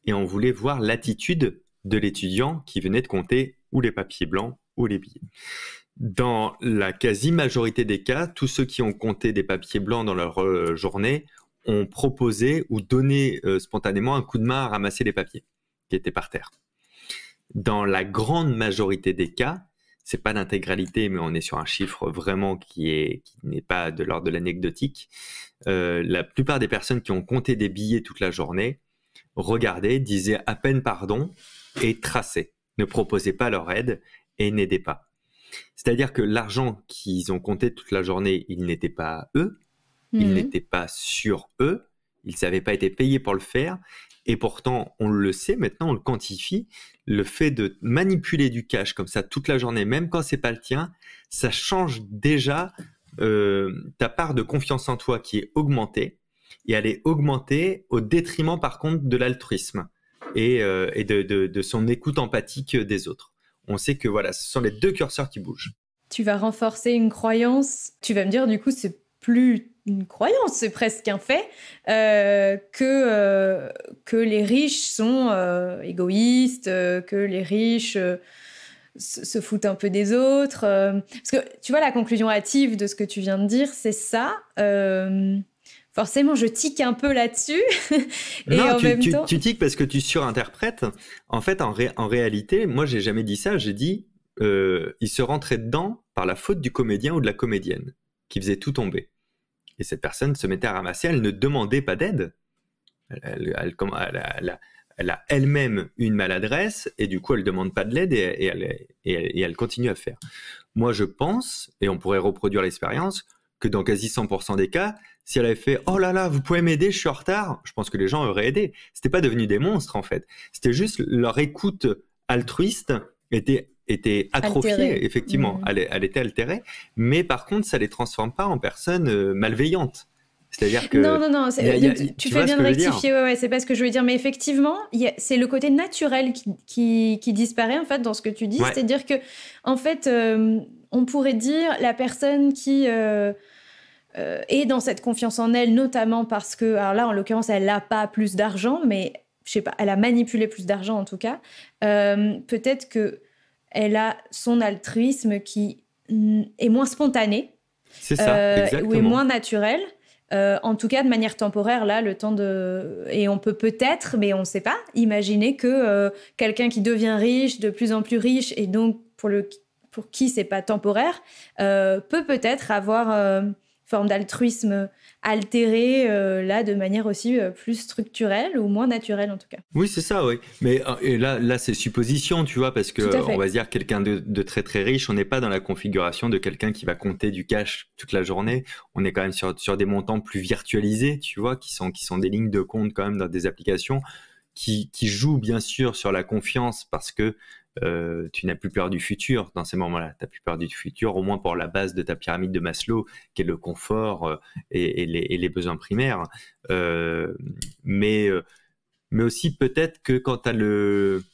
et on voulait voir l'attitude de l'étudiant qui venait de compter ou les papiers blancs ou les billets. Dans la quasi-majorité des cas, tous ceux qui ont compté des papiers blancs dans leur journée ont proposé ou donné spontanément un coup de main à ramasser les papiers qui étaient par terre. Dans la grande majorité des cas, c'est pas l'intégralité, mais on est sur un chiffre vraiment qui n'est pas de l'ordre de l'anecdotique. La plupart des personnes qui ont compté des billets toute la journée regardaient, disaient à peine pardon et traçaient, ne proposaient pas leur aide et n'aidaient pas. C'est-à-dire que l'argent qu'ils ont compté toute la journée, il n'était pas eux, il n'était pas sur eux, ils n'avaient pas été payés pour le faire. Et pourtant, on le sait maintenant, on le quantifie, le fait de manipuler du cash comme ça toute la journée, même quand c'est pas le tien, ça change déjà ta part de confiance en toi qui est augmentée. et elle est augmentée au détriment par contre de l'altruisme et de son écoute empathique des autres. On sait que voilà, ce sont les deux curseurs qui bougent. Tu vas renforcer une croyance. Tu vas me dire, du coup, c'est plus une croyance, c'est presque un fait, que les riches sont égoïstes, que les riches se foutent un peu des autres. Parce que, tu vois, la conclusion hâtive de ce que tu viens de dire, c'est ça. Forcément, je tique un peu là-dessus. Et non, en même temps... tu tiques parce que tu surinterprètes. En fait, en réalité, moi, j'ai jamais dit ça. J'ai dit, il se rentrait dedans par la faute du comédien ou de la comédienne qui faisait tout tomber. Et cette personne se mettait à ramasser. Elle ne demandait pas d'aide. Elle a elle-même une maladresse et du coup, elle ne demande pas de l'aide et elle continue à faire. Moi, je pense, et on pourrait reproduire l'expérience, que dans quasi 100% des cas, si elle avait fait « Oh là là, vous pouvez m'aider, je suis en retard », je pense que les gens auraient aidé. C'était pas devenu des monstres, en fait. C'était juste leur écoute altruiste était atrophiée, altérée. effectivement. Elle était altérée. Mais par contre, ça les transforme pas en personnes malveillantes. C'est-à-dire que... Non, tu fais bien de rectifier, ouais, c'est pas ce que je voulais dire, mais effectivement, c'est le côté naturel qui disparaît, en fait, dans ce que tu dis, Ouais. c'est-à-dire que, en fait, on pourrait dire la personne qui est dans cette confiance en elle, notamment parce que, alors là, en l'occurrence, elle n'a pas plus d'argent, mais, je sais pas, elle a manipulé plus d'argent, en tout cas, peut-être qu'elle a son altruisme qui est moins spontané, c'est ça, exactement. ou est moins naturel. En tout cas, de manière temporaire, là, le temps de... Et on peut-être, mais on ne sait pas, imaginer que quelqu'un qui devient riche, de plus en plus riche, et donc pour qui c'est pas temporaire, peut-être avoir forme d'altruisme altéré, là, de manière aussi plus structurelle, ou moins naturelle, en tout cas. Oui, c'est ça, oui. Mais et là, c'est supposition, tu vois, parce que on va dire quelqu'un de très très riche, on n'est pas dans la configuration de quelqu'un qui va compter du cash toute la journée. On est quand même sur des montants plus virtualisés, tu vois, qui sont des lignes de compte quand même dans des applications qui jouent bien sûr sur la confiance parce que tu n'as plus peur du futur dans ces moments-là. Tu n'as plus peur du futur, au moins pour la base de ta pyramide de Maslow, qui est le confort et les besoins primaires. Mais aussi peut-être que quand tu as le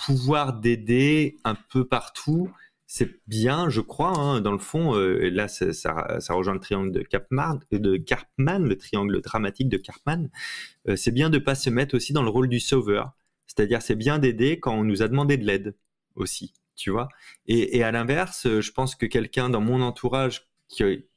pouvoir d'aider un peu partout, c'est bien, je crois, hein, dans le fond. Et là, ça rejoint le triangle de Karpman, le triangle dramatique de Karpman. C'est bien de ne pas se mettre aussi dans le rôle du sauveur. C'est-à-dire, c'est bien d'aider quand on nous a demandé de l'aide aussi, tu vois. Et à l'inverse, je pense que quelqu'un dans mon entourage qui aurait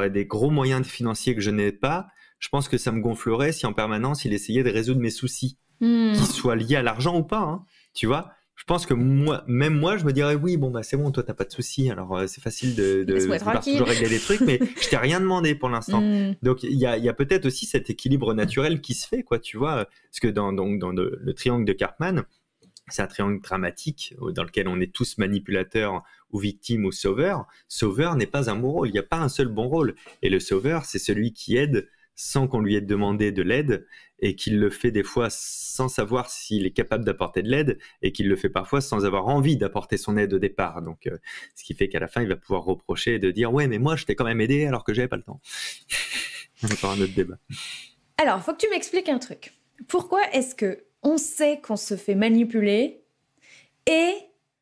des gros moyens financiers que je n'ai pas, je pense que ça me gonflerait si en permanence il essayait de résoudre mes soucis, qu'ils soient liés à l'argent ou pas, hein, tu vois. Je pense que même moi, je me dirais oui, bon bah c'est bon, toi t'as pas de soucis, alors c'est facile de vouloir toujours régler des trucs, mais je t'ai rien demandé pour l'instant. Donc il y a peut-être aussi cet équilibre naturel qui se fait, quoi, tu vois, parce que dans le triangle de Karpman, c'est un triangle dramatique dans lequel on est tous manipulateurs ou victimes ou sauveurs. Sauveur n'est pas un bon rôle, il n'y a pas un seul bon rôle, et le sauveur, c'est celui qui aide sans qu'on lui ait demandé de l'aide et qu'il le fait des fois sans savoir s'il est capable d'apporter de l'aide et qu'il le fait parfois sans avoir envie d'apporter son aide au départ. Donc, ce qui fait qu'à la fin, il va pouvoir reprocher et de dire « Ouais, mais moi, je t'ai quand même aidé alors que j'avais pas le temps. » Encore un autre débat. Alors, il faut que tu m'expliques un truc. Pourquoi est-ce qu'on sait qu'on se fait manipuler et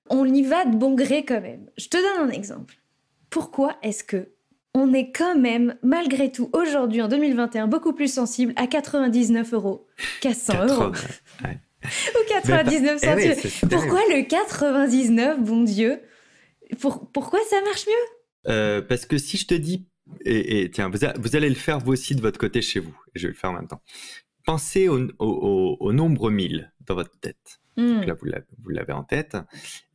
on y va de bon gré quand même? Je te donne un exemple. Pourquoi est-ce que on est quand même, malgré tout, aujourd'hui, en 2021, beaucoup plus sensible à 99 € qu'à 100 €. Ouais. Ou 99 centimes. Pourquoi le 99, bon Dieu? Pourquoi ça marche mieux? Parce que si je te dis, et tiens, vous allez le faire vous aussi de votre côté chez vous, et je vais le faire en même temps. Pensez au nombre 1000 dans votre tête. Donc là, vous l'avez en tête.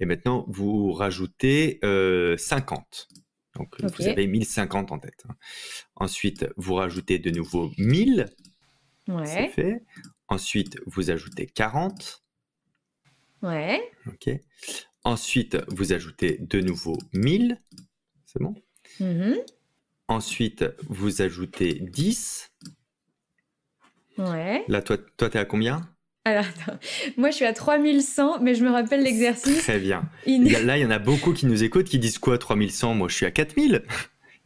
Et maintenant, vous rajoutez 50. Donc, vous avez 1050 en tête. Ensuite, vous rajoutez de nouveau 1000. Ouais. C'est fait. Ensuite, vous ajoutez 40. Ouais. OK. Ensuite, vous ajoutez de nouveau 1000. C'est bon? Ensuite, vous ajoutez 10. Ouais. Là, toi, t'es à combien? Alors, attends. Moi, je suis à 3100, mais je me rappelle l'exercice. Très bien. Là, il y en a beaucoup qui nous écoutent qui disent quoi, 3100? Moi, je suis à 4000.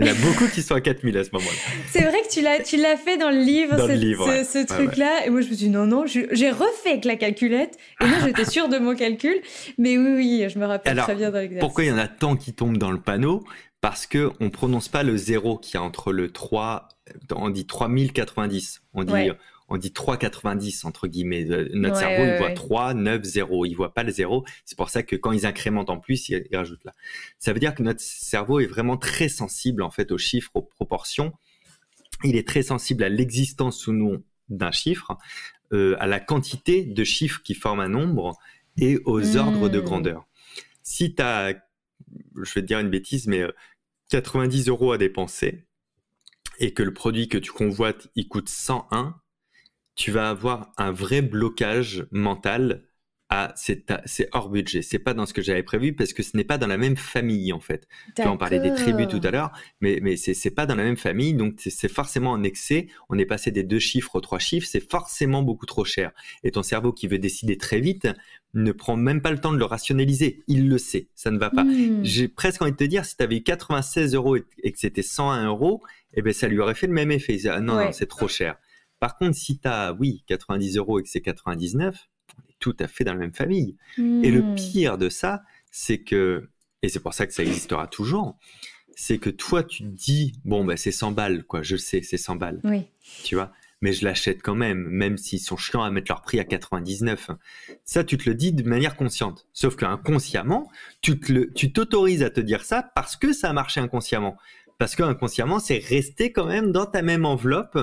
Il y en a beaucoup qui sont à 4000 à ce moment-là. C'est vrai que tu l'as fait dans le livre, ce truc-là. Ouais. Et moi, je me suis dit, non, j'ai refait avec la calculette. Et moi, j'étais sûre de mon calcul. Mais oui, je me rappelle très bien dans l'exercice. Pourquoi il y en a tant qui tombent dans le panneau? Parce qu'on ne prononce pas le 0 qui est entre le 3, on dit 3090. On dit 3,90 entre guillemets. Notre cerveau, il voit 3, 9, 0. Il voit pas le 0. C'est pour ça que quand ils incrémentent en plus, ils rajoutent là. Ça veut dire que notre cerveau est vraiment très sensible en fait aux chiffres, aux proportions. Il est très sensible à l'existence ou non d'un chiffre, à la quantité de chiffres qui forment un nombre et aux ordres de grandeur. Si tu as, je vais te dire une bêtise, mais 90 € à dépenser et que le produit que tu convoites, il coûte 101, tu vas avoir un vrai blocage mental c'est hors budget. C'est pas dans ce que j'avais prévu parce que ce n'est pas dans la même famille en fait. Tu vois, on parlait des tribus tout à l'heure, mais c'est pas dans la même famille, donc c'est forcément un excès. On est passé des 2 chiffres aux 3 chiffres, c'est forcément beaucoup trop cher. Et ton cerveau qui veut décider très vite ne prend même pas le temps de le rationaliser. Il le sait, ça ne va pas. J'ai presque envie de te dire, si tu avais eu 96 € et que c'était 101 €, eh ben ça lui aurait fait le même effet. Non, c'est trop cher. Par contre, si tu as, 90 € et que c'est 99, on est tout à fait dans la même famille. Et le pire de ça, c'est que, et c'est pour ça que ça existera toujours, c'est que toi, tu te dis, bon, c'est 100 balles, quoi, je sais, c'est 100 balles. Oui. Tu vois, mais je l'achète quand même s'ils sont chiants à mettre leur prix à 99. Ça, tu te le dis de manière consciente. Sauf qu'inconsciemment, tu t'autorises à te dire ça parce que ça a marché inconsciemment. Parce qu'inconsciemment, c'est resté quand même dans ta même enveloppe,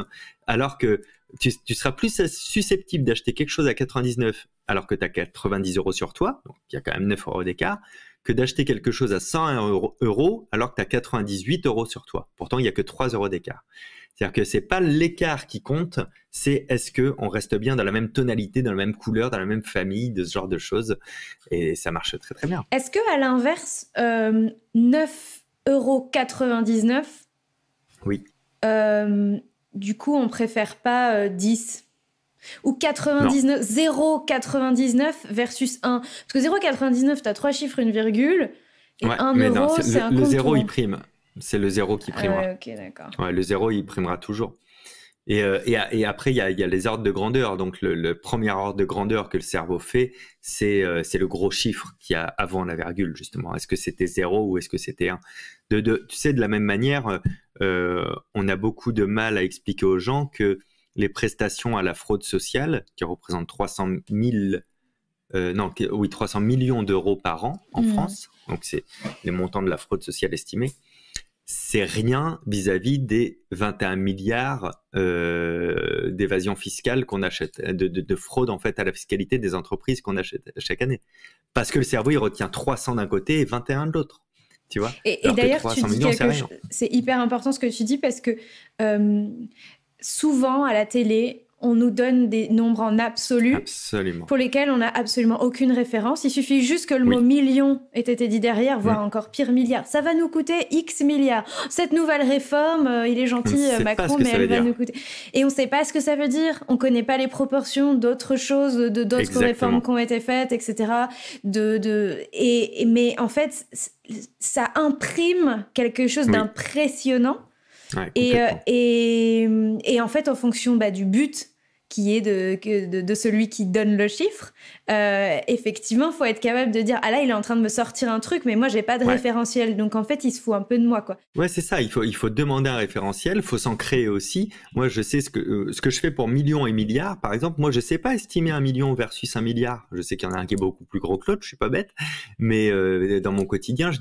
alors que tu seras plus susceptible d'acheter quelque chose à 99 alors que tu as 90 € sur toi, donc il y a quand même 9 € d'écart, que d'acheter quelque chose à 101 € alors que tu as 98 € sur toi. Pourtant, il n'y a que 3 € d'écart. C'est-à-dire que c'est pas l'écart qui compte, c'est est-ce qu'on reste bien dans la même tonalité, dans la même couleur, dans la même famille, de ce genre de choses. Et ça marche très très bien. Est-ce qu'à l'inverse, 9,99 €, oui. Du coup, on préfère pas 10 ou 99, 0,99 versus 1. Parce que 0,99, tu as 3 chiffres, une virgule, et 1 €, c'est un compte. Le 0, il prime. C'est le 0 qui primera. Ouais, ok, d'accord. Ouais, le 0, il primera toujours. Et après, il y a les ordres de grandeur. Donc, le premier ordre de grandeur que le cerveau fait, c'est le gros chiffre qu'il y a avant la virgule, justement. Est-ce que c'était 0 ou est-ce que c'était 1 ? Tu sais, de la même manière, on a beaucoup de mal à expliquer aux gens que les prestations à la fraude sociale, qui représentent 300 millions d'euros par an en France, donc c'est les montants de la fraude sociale estimés, c'est rien vis-à-vis des 21 milliards d'évasion fiscale qu'on achète, de fraude en fait à la fiscalité des entreprises qu'on achète chaque année. Parce que le cerveau, il retient 300 d'un côté et 21 de l'autre. Tu vois ? Et d'ailleurs, tu dis quelque chose, c'est hyper important ce que tu dis parce que souvent à la télé, on nous donne des nombres en absolu pour lesquels on n'a absolument aucune référence. Il suffit juste que le mot million ait été dit derrière, voire encore pire, milliard. Ça va nous coûter X milliards. Cette nouvelle réforme, il est gentil, Macron, mais elle va nous coûter. Et on ne sait pas ce que ça veut dire. On ne connaît pas les proportions d'autres choses, d'autres réformes qui ont été faites, etc. Mais en fait, ça imprime quelque chose d'impressionnant. Ouais, et en fait, en fonction du but qui est de celui qui donne le chiffre, effectivement, il faut être capable de dire « Ah là, il est en train de me sortir un truc, mais moi, j'ai pas de référentiel. » Donc, en fait, il se fout un peu de moi, quoi. Ouais, c'est ça. Il faut demander un référentiel. Il faut s'en créer aussi. Moi, je sais ce que je fais pour millions et milliards. Par exemple, moi, je sais pas estimer 1 million versus 1 milliard. Je sais qu'il y en a un qui est beaucoup plus gros que l'autre. Je suis pas bête. Mais dans mon quotidien,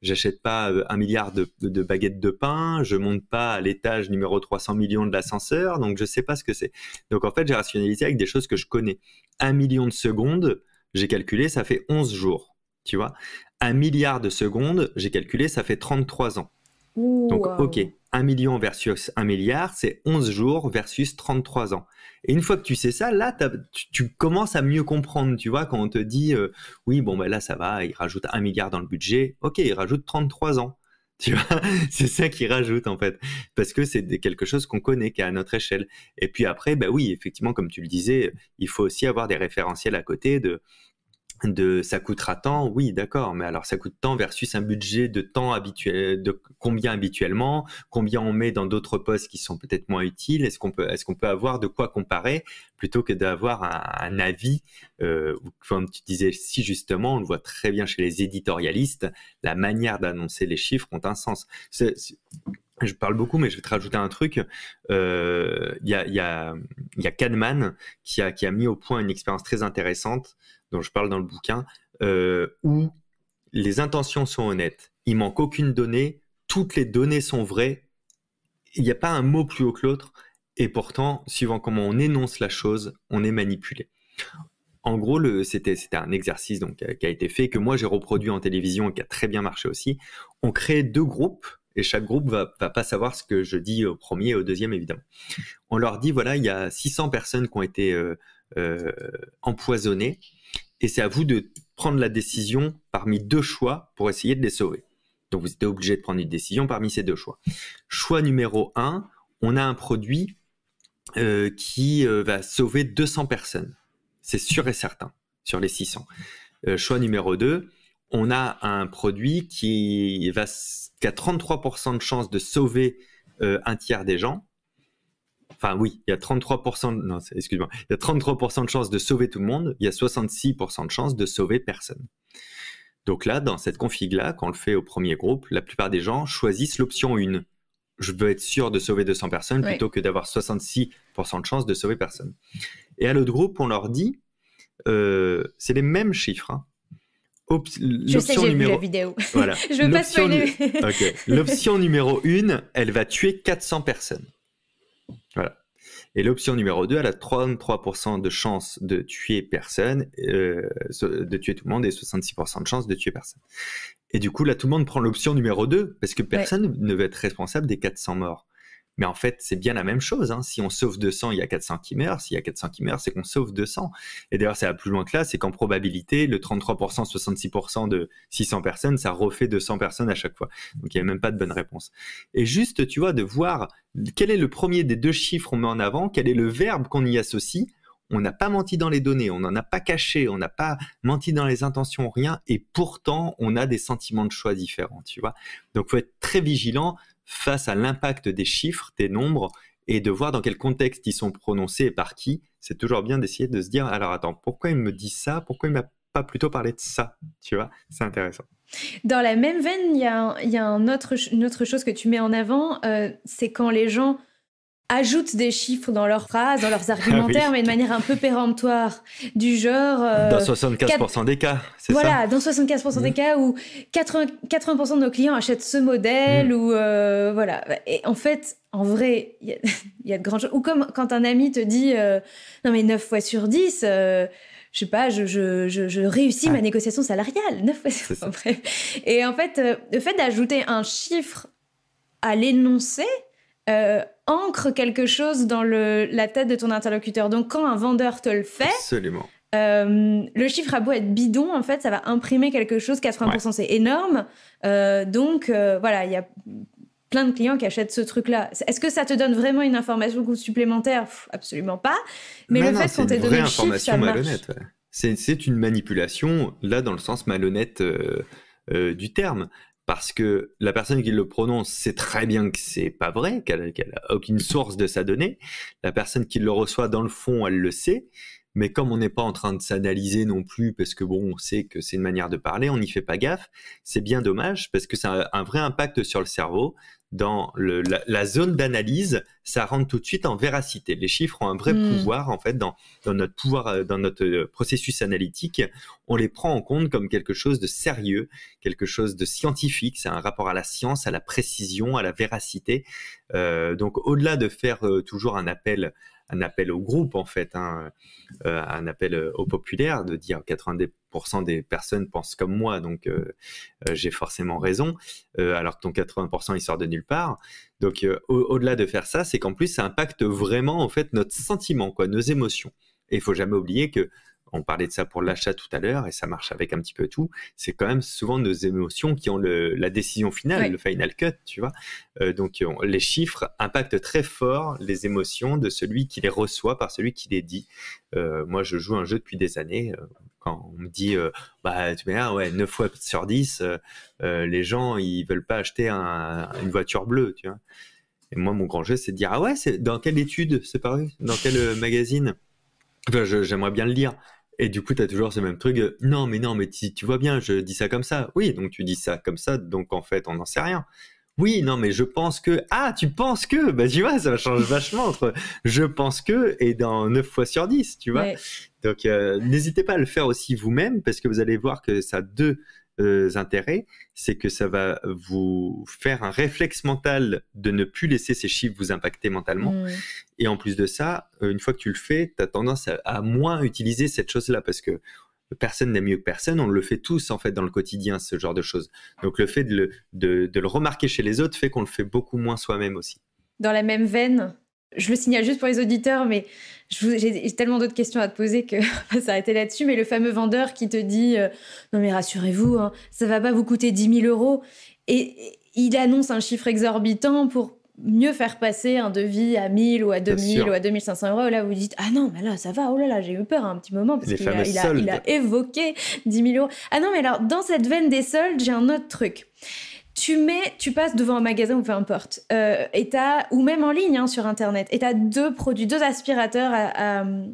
j'achète pas 1 milliard de baguettes de pain. Je monte pas à l'étage numéro 300 millions de l'ascenseur. Donc, je sais pas ce que c'est. Donc, en fait, j'ai rationalisé avec des choses que je connais. 1 million de secondes, j'ai calculé, ça fait 11 jours. Tu vois, 1 milliard de secondes, j'ai calculé, ça fait 33 ans. Donc, ok, 1 million versus 1 milliard, c'est 11 jours versus 33 ans. Et une fois que tu sais ça, là, tu commences à mieux comprendre, tu vois, quand on te dit, oui, bon, là, ça va, il rajoute 1 milliard dans le budget. Ok, il rajoute 33 ans. Tu vois, c'est ça qu'il rajoute en fait, parce que c'est quelque chose qu'on connaît, qui est à notre échelle. Et puis après, oui, effectivement, comme tu le disais, il faut aussi avoir des référentiels à côté ça coûtera tant, oui, d'accord, mais alors ça coûte tant versus un budget de temps habituel, de combien habituellement, combien on met dans d'autres postes qui sont peut-être moins utiles, est-ce qu'on peut avoir de quoi comparer plutôt que d'avoir un avis, comme tu disais si justement, on le voit très bien chez les éditorialistes, la manière d'annoncer les chiffres ont un sens. Je parle beaucoup, mais je vais te rajouter un truc. Il y a Kahneman qui a mis au point une expérience très intéressante dont je parle dans le bouquin, où les intentions sont honnêtes. Il manque aucune donnée, toutes les données sont vraies, il n'y a pas un mot plus haut que l'autre, et pourtant, suivant comment on énonce la chose, on est manipulé. En gros, c'était un exercice donc, qui a été fait, que moi j'ai reproduit en télévision et qui a très bien marché aussi. On crée 2 groupes, et chaque groupe va pas savoir ce que je dis au premier et au deuxième, évidemment. On leur dit, voilà, il y a 600 personnes qui ont été empoisonnées, et c'est à vous de prendre la décision parmi 2 choix pour essayer de les sauver. Donc, vous êtes obligé de prendre une décision parmi ces 2 choix. Choix numéro 1, on a un produit qui va sauver 200 personnes. C'est sûr et certain, sur les 600. Choix numéro 2, on a un produit qui a 33% de chances de sauver un tiers des gens. Enfin oui, il y a 33%, non, excuse-moi, il y a 33% de chances de sauver tout le monde, il y a 66% de chances de sauver personne. Donc là, dans cette config-là, quand on le fait au premier groupe, la plupart des gens choisissent l'option 1. Je veux être sûr de sauver 200 personnes plutôt que d'avoir 66% de chances de sauver personne. Et à l'autre groupe, on leur dit, c'est les mêmes chiffres. Hein. Je sais, j'ai vu la vidéo. Voilà. Je veux pas spoiler. Okay. L'option numéro 1, elle va tuer 400 personnes. Voilà. Et l'option numéro 2, elle a 33% de chances de tuer personne, de tuer tout le monde, et 66% de chances de tuer personne. Et du coup, là, tout le monde prend l'option numéro 2, parce que personne ne veut être responsable des 400 morts. Mais en fait, c'est bien la même chose. Hein. Si on sauve 200, il y a 400 qui meurent. S'il y a 400 qui meurent, c'est qu'on sauve 200. Et d'ailleurs, ça va plus loin que là, c'est qu'en probabilité, le 33%, 66% de 600 personnes, ça refait 200 personnes à chaque fois. Donc, il n'y a même pas de bonne réponse. Et juste, tu vois, de voir quel est le premier des 2 chiffres qu'on met en avant, quel est le verbe qu'on y associe. On n'a pas menti dans les données, on n'en a pas caché, on n'a pas menti dans les intentions, rien. Et pourtant, on a des sentiments de choix différents, tu vois. Donc, il faut être très vigilant face à l'impact des chiffres, des nombres, et de voir dans quel contexte ils sont prononcés et par qui. C'est toujours bien d'essayer de se dire, alors attends, pourquoi il me dit ça? Pourquoi il m'a pas plutôt parlé de ça? Tu vois, c'est intéressant. Dans la même veine, il y a une autre chose que tu mets en avant, c'est quand les gens ajoutent des chiffres dans leurs phrases, dans leurs argumentaires, mais de manière un peu péremptoire, du genre... dans 75% des cas, c'est ça? Voilà, dans 75% des cas où 80% de nos clients achètent ce modèle, ou voilà. Et en fait, en vrai, il y a de grandes choses. Ou comme quand un ami te dit non mais 9 fois sur 10, je sais pas, je réussis ma négociation salariale, 9 fois sur 10. Bref. Et en fait, le fait d'ajouter un chiffre à l'énoncé, ancre quelque chose dans la tête de ton interlocuteur. Donc, quand un vendeur te le fait, absolument. Le chiffre a beau être bidon, en fait, ça va imprimer quelque chose. 80%, c'est énorme. Donc, voilà, il y a plein de clients qui achètent ce truc-là. Est-ce que ça te donne vraiment une information supplémentaire? Absolument pas. Mais le fait qu'on t'ait donné le chiffre, ça marche. Malhonnête, ouais. C'est une manipulation, là, dans le sens malhonnête du terme. Parce que la personne qui le prononce sait très bien que c'est pas vrai, qu'elle a aucune source de sa donnée. La personne qui le reçoit, dans le fond, elle le sait. Mais comme on n'est pas en train de s'analyser non plus, parce que bon, on sait que c'est une manière de parler, on n'y fait pas gaffe. C'est bien dommage, parce que ça a un vrai impact sur le cerveau. Dans la zone d'analyse, ça rentre tout de suite en véracité. Les chiffres ont un vrai pouvoir, en fait, dans notre pouvoir, dans notre processus analytique. On les prend en compte comme quelque chose de sérieux, quelque chose de scientifique. C'est un rapport à la science, à la précision, à la véracité. Donc, au-delà de faire toujours un appel au groupe, en fait, hein, un appel au populaire, de dire 90% des personnes pensent comme moi, donc j'ai forcément raison, alors que ton 80% il sort de nulle part. Donc au-delà de faire ça, c'est qu'en plus ça impacte vraiment en fait notre sentiment, quoi, nos émotions. Et il faut jamais oublier que on parlait de ça pour l'achat tout à l'heure, et ça marche avec un petit peu tout. C'est quand même souvent nos émotions qui ont la décision finale, le final cut, tu vois. Donc, les chiffres impactent très fort les émotions de celui qui les reçoit par celui qui les dit. Moi, je joue un jeu depuis des années. quand on me dit, tu vois, ouais, 9 fois sur 10, les gens, ils veulent pas acheter une voiture bleue, tu vois. Et moi, mon grand jeu, c'est de dire, ah ouais, c'est dans quelle étude c'est paru? Dans quel magazine? Enfin, j'aimerais bien le lire. Et du coup, tu as toujours ce même truc, non, mais tu vois bien, je dis ça comme ça. Oui, donc tu dis ça comme ça, donc en fait, on n'en sait rien. Oui, non, mais je pense que... Ah, tu penses que... Bah, tu vois, ça change vachement entre je pense que et dans 9 fois sur 10, tu vois. Ouais. Donc, n'hésitez pas à le faire aussi vous-même parce que vous allez voir que ça a deux intérêts. C'est que ça va vous faire un réflexe mental de ne plus laisser ces chiffres vous impacter mentalement. Et en plus de ça, une fois que tu le fais, tu as tendance à moins utiliser cette chose-là parce que personne n'est mieux que personne, on le fait tous en fait dans le quotidien, ce genre de choses. Donc le fait de le remarquer chez les autres fait qu'on le fait beaucoup moins soi-même aussi. Dans la même veine, je le signale juste pour les auditeurs, mais j'ai tellement d'autres questions à te poser que on va s'arrêter là-dessus. Mais le fameux vendeur qui te dit non mais rassurez-vous, hein, ça va pas vous coûter 10 000 euros. Et il annonce un chiffre exorbitant pour mieux faire passer un devis à 1000 ou à 2000 ou à 2500 euros. Là, vous dites, ah non, mais là, ça va, oh là là, j'ai eu peur un petit moment parce qu'il a évoqué 10 000 euros. Ah non, mais alors, dans cette veine des soldes, j'ai un autre truc. Tu passes devant un magasin ou peu importe, ou même en ligne hein, sur Internet, et tu as deux aspirateurs,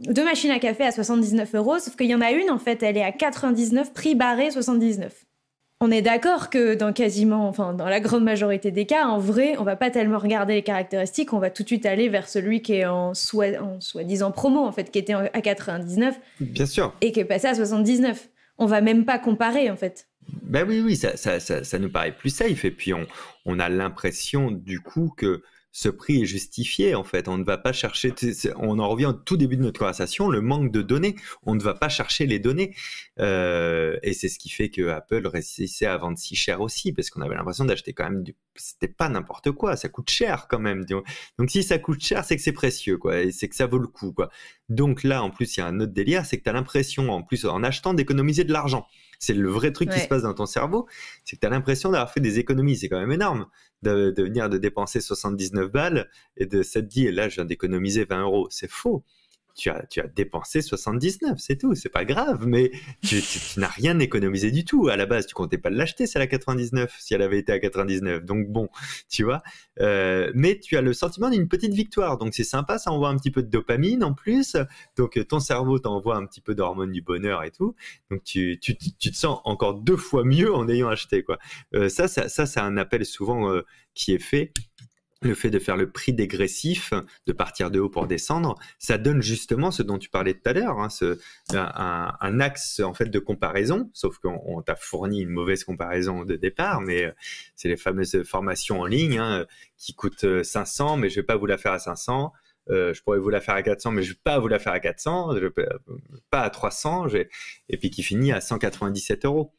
deux machines à café à 79 euros, sauf qu'il y en a une, en fait, elle est à 99, prix barré 79. On est d'accord que dans la grande majorité des cas, en vrai, on va pas tellement regarder les caractéristiques, on va tout de suite aller vers celui qui est en soi-disant promo, en fait, qui était à 99. Bien sûr. Et qui est passé à 79. On va même pas comparer, en fait. Ben oui, ça nous paraît plus safe. Et puis, on a l'impression, du coup, que ce prix est justifié, en fait. On ne va pas chercher... On en revient au tout début de notre conversation, le manque de données. On ne va pas chercher les données. Et c'est ce qui fait que Apple réussissait à vendre si cher aussi, parce qu'on avait l'impression d'acheter quand même... C'était pas n'importe quoi, ça coûte cher quand même. Donc si ça coûte cher, c'est que c'est précieux, quoi. Et c'est que ça vaut le coup, quoi. Donc là, en plus, il y a un autre délire, c'est que tu as l'impression, en plus, en achetant, d'économiser de l'argent. C'est le vrai truc qui se passe dans ton cerveau, c'est que tu as l'impression d'avoir fait des économies. C'est quand même énorme de venir de dépenser 79 balles et de s'être dit, là, je viens d'économiser 20 euros. C'est faux. Tu as dépensé 79, c'est tout. C'est pas grave, mais tu n'as rien économisé du tout. À la base, tu comptais pas l'acheter, celle à 99, si elle avait été à 99. Donc bon, tu vois. Mais tu as le sentiment d'une petite victoire. Donc c'est sympa, ça envoie un petit peu de dopamine en plus. Donc ton cerveau t'envoie un petit peu d'hormones du bonheur et tout. Donc tu te sens encore 2 fois mieux en ayant acheté, quoi. Ça, c'est un appel souvent qui est fait. Le fait de faire le prix dégressif, de partir de haut pour descendre, ça donne justement ce dont tu parlais tout à l'heure, hein, un axe en fait de comparaison, sauf qu'on t'a fourni une mauvaise comparaison de départ, mais c'est les fameuses formations en ligne hein, qui coûtent 500, mais je vais pas vous la faire à 500. Je pourrais vous la faire à 400, mais je vais pas vous la faire à 400, pas à 300, et puis qui finit à 197 euros.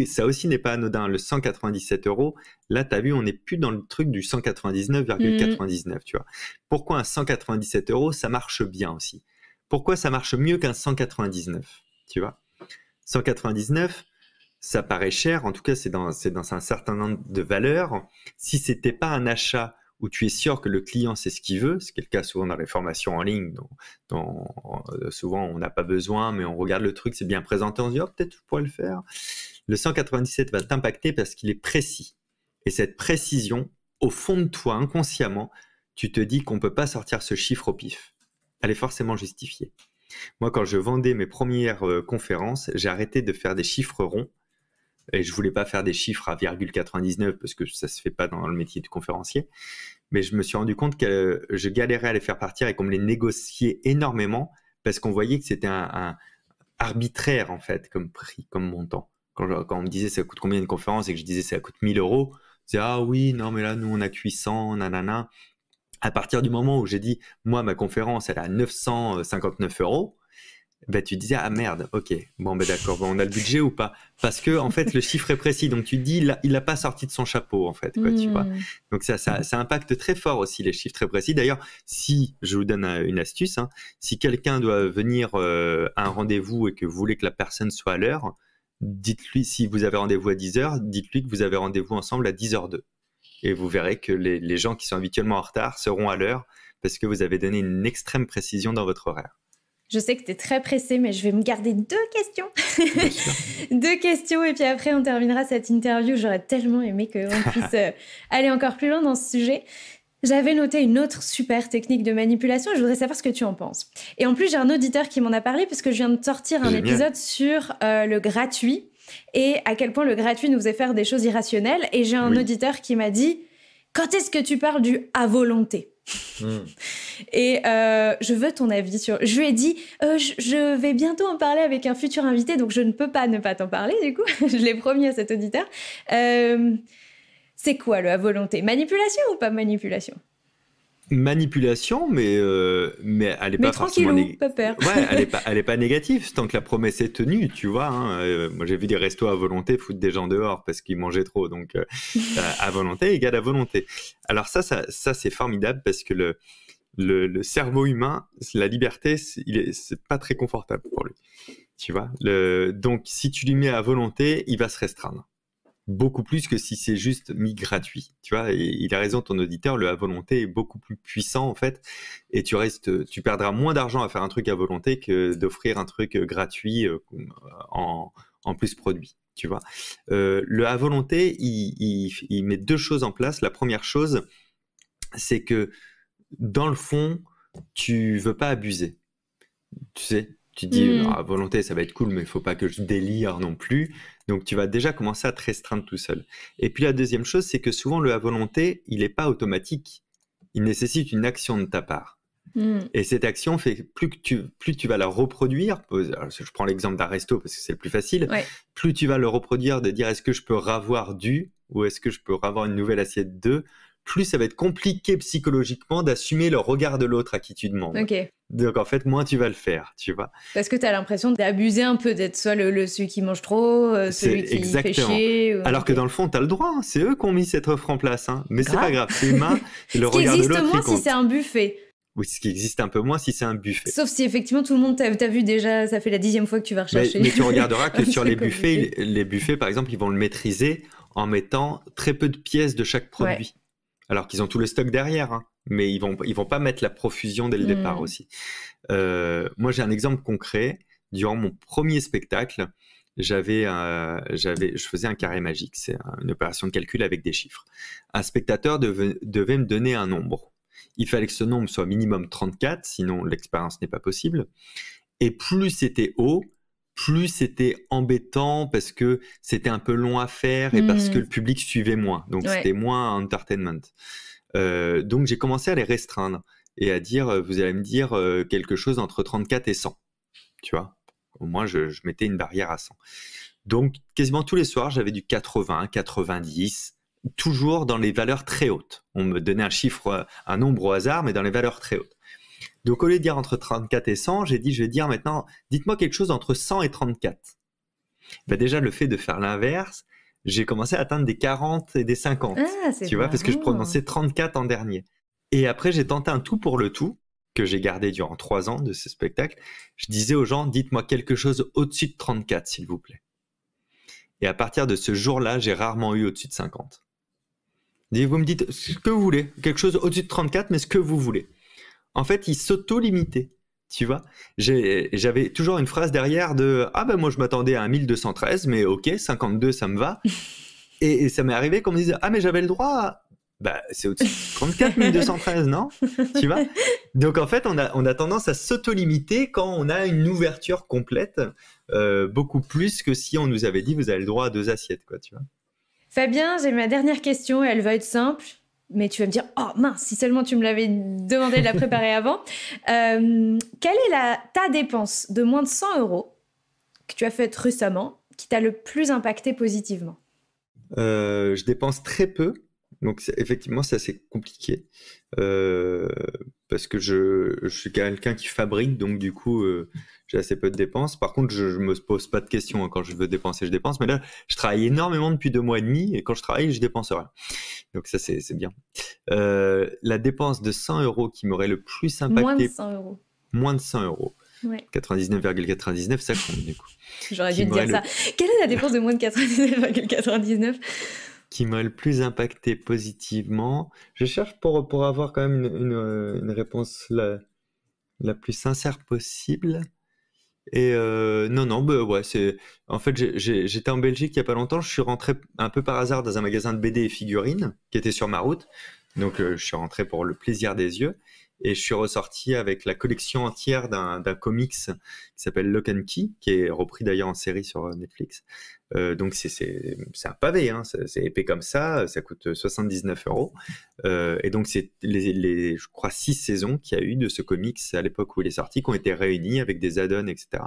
Ça aussi n'est pas anodin, le 197 euros. Là, tu as vu, on n'est plus dans le truc du 199,99, tu vois. Pourquoi un 197 euros, ça marche bien aussi? Pourquoi ça marche mieux qu'un 199, tu vois? 199, ça paraît cher, en tout cas, c'est dans un certain nombre de valeurs. Si c'était pas un achat où tu es sûr que le client sait ce qu'il veut, ce qui est le cas souvent dans les formations en ligne, souvent on n'a pas besoin, mais on regarde le truc, c'est bien présenté, on se dit, oh, peut-être je pourrais le faire. Le 197 va t'impacter parce qu'il est précis. Et cette précision, au fond de toi, inconsciemment, tu te dis qu'on ne peut pas sortir ce chiffre au pif. Elle est forcément justifiée. Moi, quand je vendais mes premières conférences, j'ai arrêté de faire des chiffres ronds. Et je voulais pas faire des chiffres à 0,99 parce que ça se fait pas dans le métier de conférencier. Mais je me suis rendu compte que je galérais à les faire partir et qu'on me les négociait énormément parce qu'on voyait que c'était un arbitraire en fait comme prix, comme montant. Quand on me disait ça coûte combien une conférence et que je disais ça coûte 1000 euros, je disais ah oui, non mais là nous on a 800, nanana. À partir du moment où j'ai dit moi ma conférence elle est à 959 euros, ben tu disais ah merde, ok, bon ben d'accord, bon, on a le budget ou pas? Parce que en fait le chiffre est précis, donc tu te dis il a pas sorti de son chapeau en fait, quoi, tu vois. Donc ça impacte très fort aussi les chiffres très précis. D'ailleurs, si je vous donne une astuce, hein, si quelqu'un doit venir à un rendez-vous et que vous voulez que la personne soit à l'heure, dites-lui, si vous avez rendez-vous à 10h, dites-lui que vous avez rendez-vous ensemble à 10h02. Et vous verrez que les gens qui sont habituellement en retard seront à l'heure parce que vous avez donné une extrême précision dans votre horaire. Je sais que tu es très pressé, mais je vais me garder 2 questions. Bien sûr. 2 questions, et puis après, on terminera cette interview. J'aurais tellement aimé qu'on puisse aller encore plus loin dans ce sujet. J'avais noté une autre super technique de manipulation et je voudrais savoir ce que tu en penses. Et en plus, j'ai un auditeur qui m'en a parlé parce que je viens de sortir un épisode sur le gratuit et à quel point le gratuit nous faisait faire des choses irrationnelles. Et j'ai un auditeur qui m'a dit « Quand est-ce que tu parles du « à volonté » Et je veux ton avis sur... Je lui ai dit, je vais bientôt en parler avec un futur invité, donc je ne peux pas ne pas t'en parler, du coup. Je l'ai promis à cet auditeur. C'est quoi le à volonté? Manipulation ou pas manipulation? Manipulation, mais elle est pas forcément pas peur. Ouais, elle est pas négative tant que la promesse est tenue, tu vois. Hein. Moi, j'ai vu des restos à volonté foutre des gens dehors parce qu'ils mangeaient trop, donc à volonté égale à volonté. Alors ça c'est formidable parce que le cerveau humain, la liberté, c'est pas très confortable pour lui, tu vois. Donc si tu lui mets à volonté, il va se restreindre. Beaucoup plus que si c'est juste mis gratuit, tu vois. Et il a raison, ton auditeur, le à volonté est beaucoup plus puissant en fait, et tu perdras moins d'argent à faire un truc à volonté que d'offrir un truc gratuit en plus produit, tu vois. Le à volonté, il met 2 choses en place. La première chose, c'est que dans le fond, tu veux pas abuser, tu sais. Tu te dis, à volonté, ça va être cool, mais il faut pas que je délire non plus. Donc, tu vas déjà commencer à te restreindre tout seul. Et puis, la deuxième chose, c'est que souvent, le à volonté, il n'est pas automatique. Il nécessite une action de ta part. Et cette action fait plus tu vas la reproduire. Alors, je prends l'exemple d'un resto parce que c'est le plus facile. Ouais. Plus tu vas le reproduire, de dire est-ce que je peux ravoir du ou est-ce que je peux ravoir une nouvelle assiette de, plus ça va être compliqué psychologiquement d'assumer le regard de l'autre à qui tu demandes. Okay. Donc en fait, moins tu vas le faire, tu vois. Parce que tu as l'impression d'abuser un peu, d'être soit celui qui mange trop, celui qui fait chier. Alors que dans le fond, tu as le droit, hein. C'est eux qui ont mis cette offre en place. Hein. Mais c'est pas grave, c'est humain. Le regard de l'autre, il existe moins si c'est un buffet. Oui, ce qui existe un peu moins si c'est un buffet. Sauf si effectivement tout le monde t'a vu déjà, ça fait la 10e fois que tu vas rechercher. Mais tu regarderas que sur les buffets, par exemple, ils vont le maîtriser en mettant très peu de pièces de chaque produit. Ouais. Alors qu'ils ont tout le stock derrière, hein. Mais ils vont pas mettre la profusion dès le départ aussi. Moi, j'ai un exemple concret. Durant mon premier spectacle, je faisais un carré magique. C'est une opération de calcul avec des chiffres. Un spectateur devait me donner un nombre. Il fallait que ce nombre soit minimum 34, sinon l'expérience n'est pas possible. Et plus c'était haut, plus c'était embêtant parce que c'était un peu long à faire et parce que le public suivait moins. Donc, c'était moins entertainment. Donc, j'ai commencé à les restreindre et à dire, vous allez me dire quelque chose entre 34 et 100. Tu vois, au moins, je mettais une barrière à 100. Donc, quasiment tous les soirs, j'avais du 80, 90, toujours dans les valeurs très hautes. On me donnait un nombre au hasard, mais dans les valeurs très hautes. Donc, au lieu de dire entre 34 et 100, je vais dire maintenant, dites-moi quelque chose entre 100 et 34. Ben déjà, le fait de faire l'inverse, j'ai commencé à atteindre des 40 et des 50. Tu vois, parce que je prononçais 34 en dernier. Et après, j'ai tenté un tout pour le tout, que j'ai gardé durant 3 ans de ce spectacle. Je disais aux gens, dites-moi quelque chose au-dessus de 34, s'il vous plaît. Et à partir de ce jour-là, j'ai rarement eu au-dessus de 50. Vous me dites ce que vous voulez, quelque chose au-dessus de 34, mais ce que vous voulez. En fait, ils s'auto-limitaient, tu vois. J'avais toujours une phrase derrière de « Ah ben moi je m'attendais à un 1213, mais ok, 52 ça me va. » Et ça m'est arrivé qu'on me dise « Ah mais j'avais le droit à... » Bah c'est au-dessus de 34 1213, non? Tu vois. Donc en fait, on a tendance à s'auto-limiter quand on a une ouverture complète, beaucoup plus que si on nous avait dit « Vous avez le droit à 2 assiettes, quoi, tu vois. » Fabien, j'ai ma dernière question, elle va être simple. Mais tu vas me dire, oh mince, si seulement tu me l'avais demandé de la préparer avant. Quelle est ta dépense de moins de 100 € que tu as faite récemment qui t'a le plus impacté positivement? Je dépense très peu. Donc effectivement, c'est assez compliqué. Parce que je suis quelqu'un qui fabrique, donc du coup, j'ai assez peu de dépenses. Par contre, je me pose pas de questions. Quand je veux dépenser, je dépense. Mais là, je travaille énormément depuis 2 mois et demi. Et quand je travaille, je dépense rien. Donc ça, c'est bien. La dépense de 100 € qui m'aurait le plus impacté... Moins de 100 €. Moins de 100 €. Ouais. 99,99, ça compte du coup. J'aurais dû te dire ça. Quelle est la dépense de moins de 99,99 ? Qui m'a le plus impacté positivement. Je cherche pour avoir quand même une réponse La plus sincère possible. Et non, bah ouais, en fait, j'étais en Belgique il y a pas longtemps. Je suis rentré un peu par hasard dans un magasin de BD et figurines qui était sur ma route. Donc, je suis rentré pour le plaisir des yeux. Et je suis ressorti avec la collection entière d'un comics qui s'appelle Lock and Key, qui est repris d'ailleurs en série sur Netflix. Donc c'est un pavé, hein, c'est épais comme ça coûte 79 €. Et donc c'est je crois 6 saisons qu'il y a eu de ce comics à l'époque où il est sorti, qui ont été réunis avec des add-ons, etc.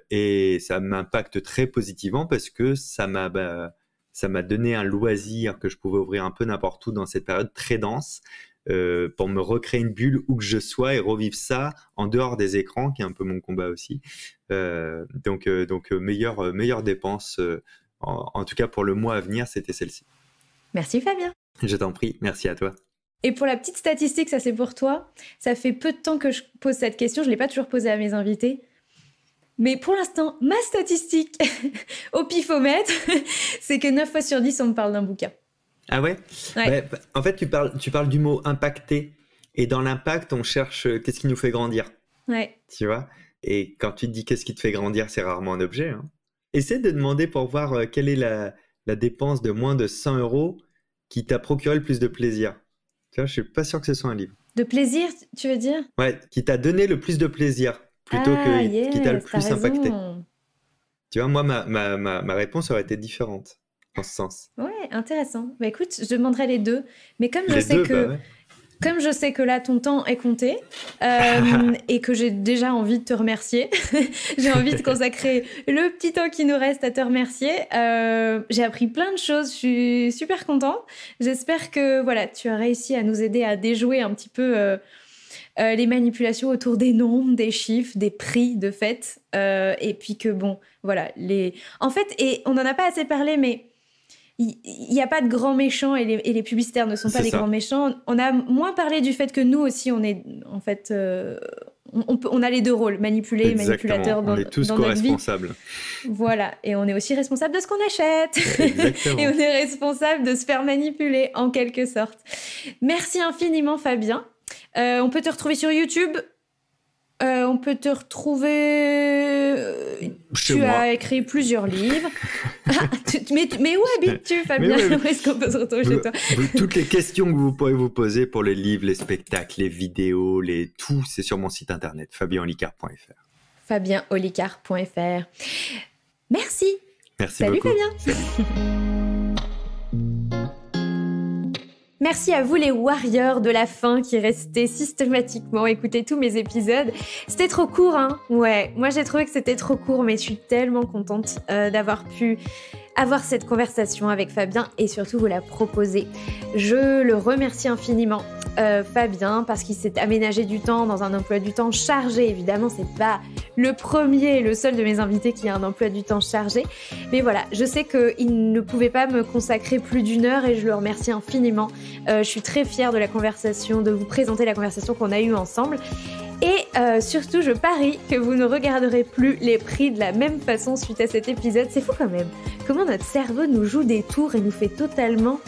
Et ça m'impacte très positivement parce que ça m'a donné un loisir que je pouvais ouvrir un peu n'importe où dans cette période très dense. Pour me recréer une bulle où que je sois et revivre ça en dehors des écrans, qui est un peu mon combat aussi. Donc meilleure dépense, en tout cas pour le mois à venir, c'était celle-ci. Merci Fabien. Je t'en prie, merci à toi. Et pour la petite statistique, ça c'est pour toi. Ça fait peu de temps que je pose cette question, je ne l'ai pas toujours posée à mes invités. Mais pour l'instant, ma statistique au pifomètre, c'est que 9 fois sur 10, on me parle d'un bouquin. Ah ouais, ouais. En fait, tu parles du mot impacter. Et dans l'impact, on cherche qu'est-ce qui nous fait grandir. Ouais. Tu vois. Et quand tu te dis qu'est-ce qui te fait grandir, c'est rarement un objet. Hein. Essaie de demander pour voir quelle est la dépense de moins de 100 € qui t'a procuré le plus de plaisir. Tu vois, je suis pas sûr que ce soit un livre. De plaisir, tu veux dire? Ouais, qui t'a donné le plus de plaisir plutôt que qui t'a le plus impacté. Tu vois, moi, ma réponse aurait été différente. En ce sens. Ouais, intéressant. Bah écoute, je demanderai les deux. Mais comme je sais que là, ton temps est compté et que j'ai déjà envie de te remercier, j'ai envie de consacrer le petit temps qui nous reste à te remercier. J'ai appris plein de choses, je suis super contente. J'espère que voilà, tu as réussi à nous aider à déjouer un petit peu les manipulations autour des nombres, des chiffres, des prix de fait. Et puis que bon, voilà. En fait, et on n'en a pas assez parlé, mais il n'y a pas de grands méchants et les publicitaires ne sont pas des grands méchants. On a moins parlé du fait que nous aussi, on est en fait, on a les deux rôles, manipuler et manipulateur dans notre vie. On est tous co-responsables. Voilà, et on est aussi responsable de ce qu'on achète. Exactement. Et on est responsable de se faire manipuler en quelque sorte. Merci infiniment Fabien. On peut te retrouver sur YouTube. On peut te retrouver... tu as écrit plusieurs livres. Mais où habites-tu, Fabien? Où est-ce qu'on peut se retrouver chez toi? Toutes les questions que vous pourrez vous poser pour les livres, les spectacles, les vidéos, tout, c'est sur mon site internet, fabienolicard.fr. fabienolicard.fr. Merci. Merci beaucoup. Salut Fabien. Merci à vous les warriors de la fin qui restaient systématiquement écouter tous mes épisodes. C'était trop court, hein? Ouais, moi j'ai trouvé que c'était trop court, mais je suis tellement contente d'avoir pu avoir cette conversation avec Fabien et surtout vous la proposer. Je le remercie infiniment, Fabien, parce qu'il s'est aménagé du temps dans un emploi du temps chargé. Évidemment, c'est pas le premier et le seul de mes invités qui a un emploi du temps chargé. Mais voilà, je sais qu'il ne pouvait pas me consacrer plus d'1 heure et je le remercie infiniment. Je suis très fière de la conversation, de vous présenter la conversation qu'on a eue ensemble. Et surtout, je parie que vous ne regarderez plus les prix de la même façon suite à cet épisode. C'est fou quand même, comment notre cerveau nous joue des tours et nous fait totalement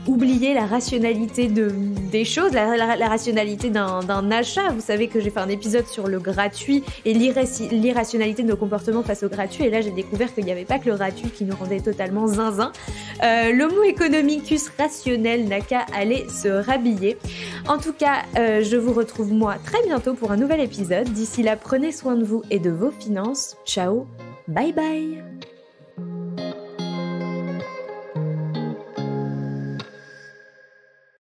oublier la rationalité des choses, la rationalité d'un achat. Vous savez que j'ai fait un épisode sur le gratuit et l'irrationalité de nos comportements face au gratuit. Et là, j'ai découvert qu'il n'y avait pas que le gratuit qui nous rendait totalement zinzin. L'homo economicus rationnel n'a qu'à aller se rhabiller. En tout cas, je vous retrouve moi très bientôt pour un nouvel épisode. D'ici là, prenez soin de vous et de vos finances. Ciao, bye bye.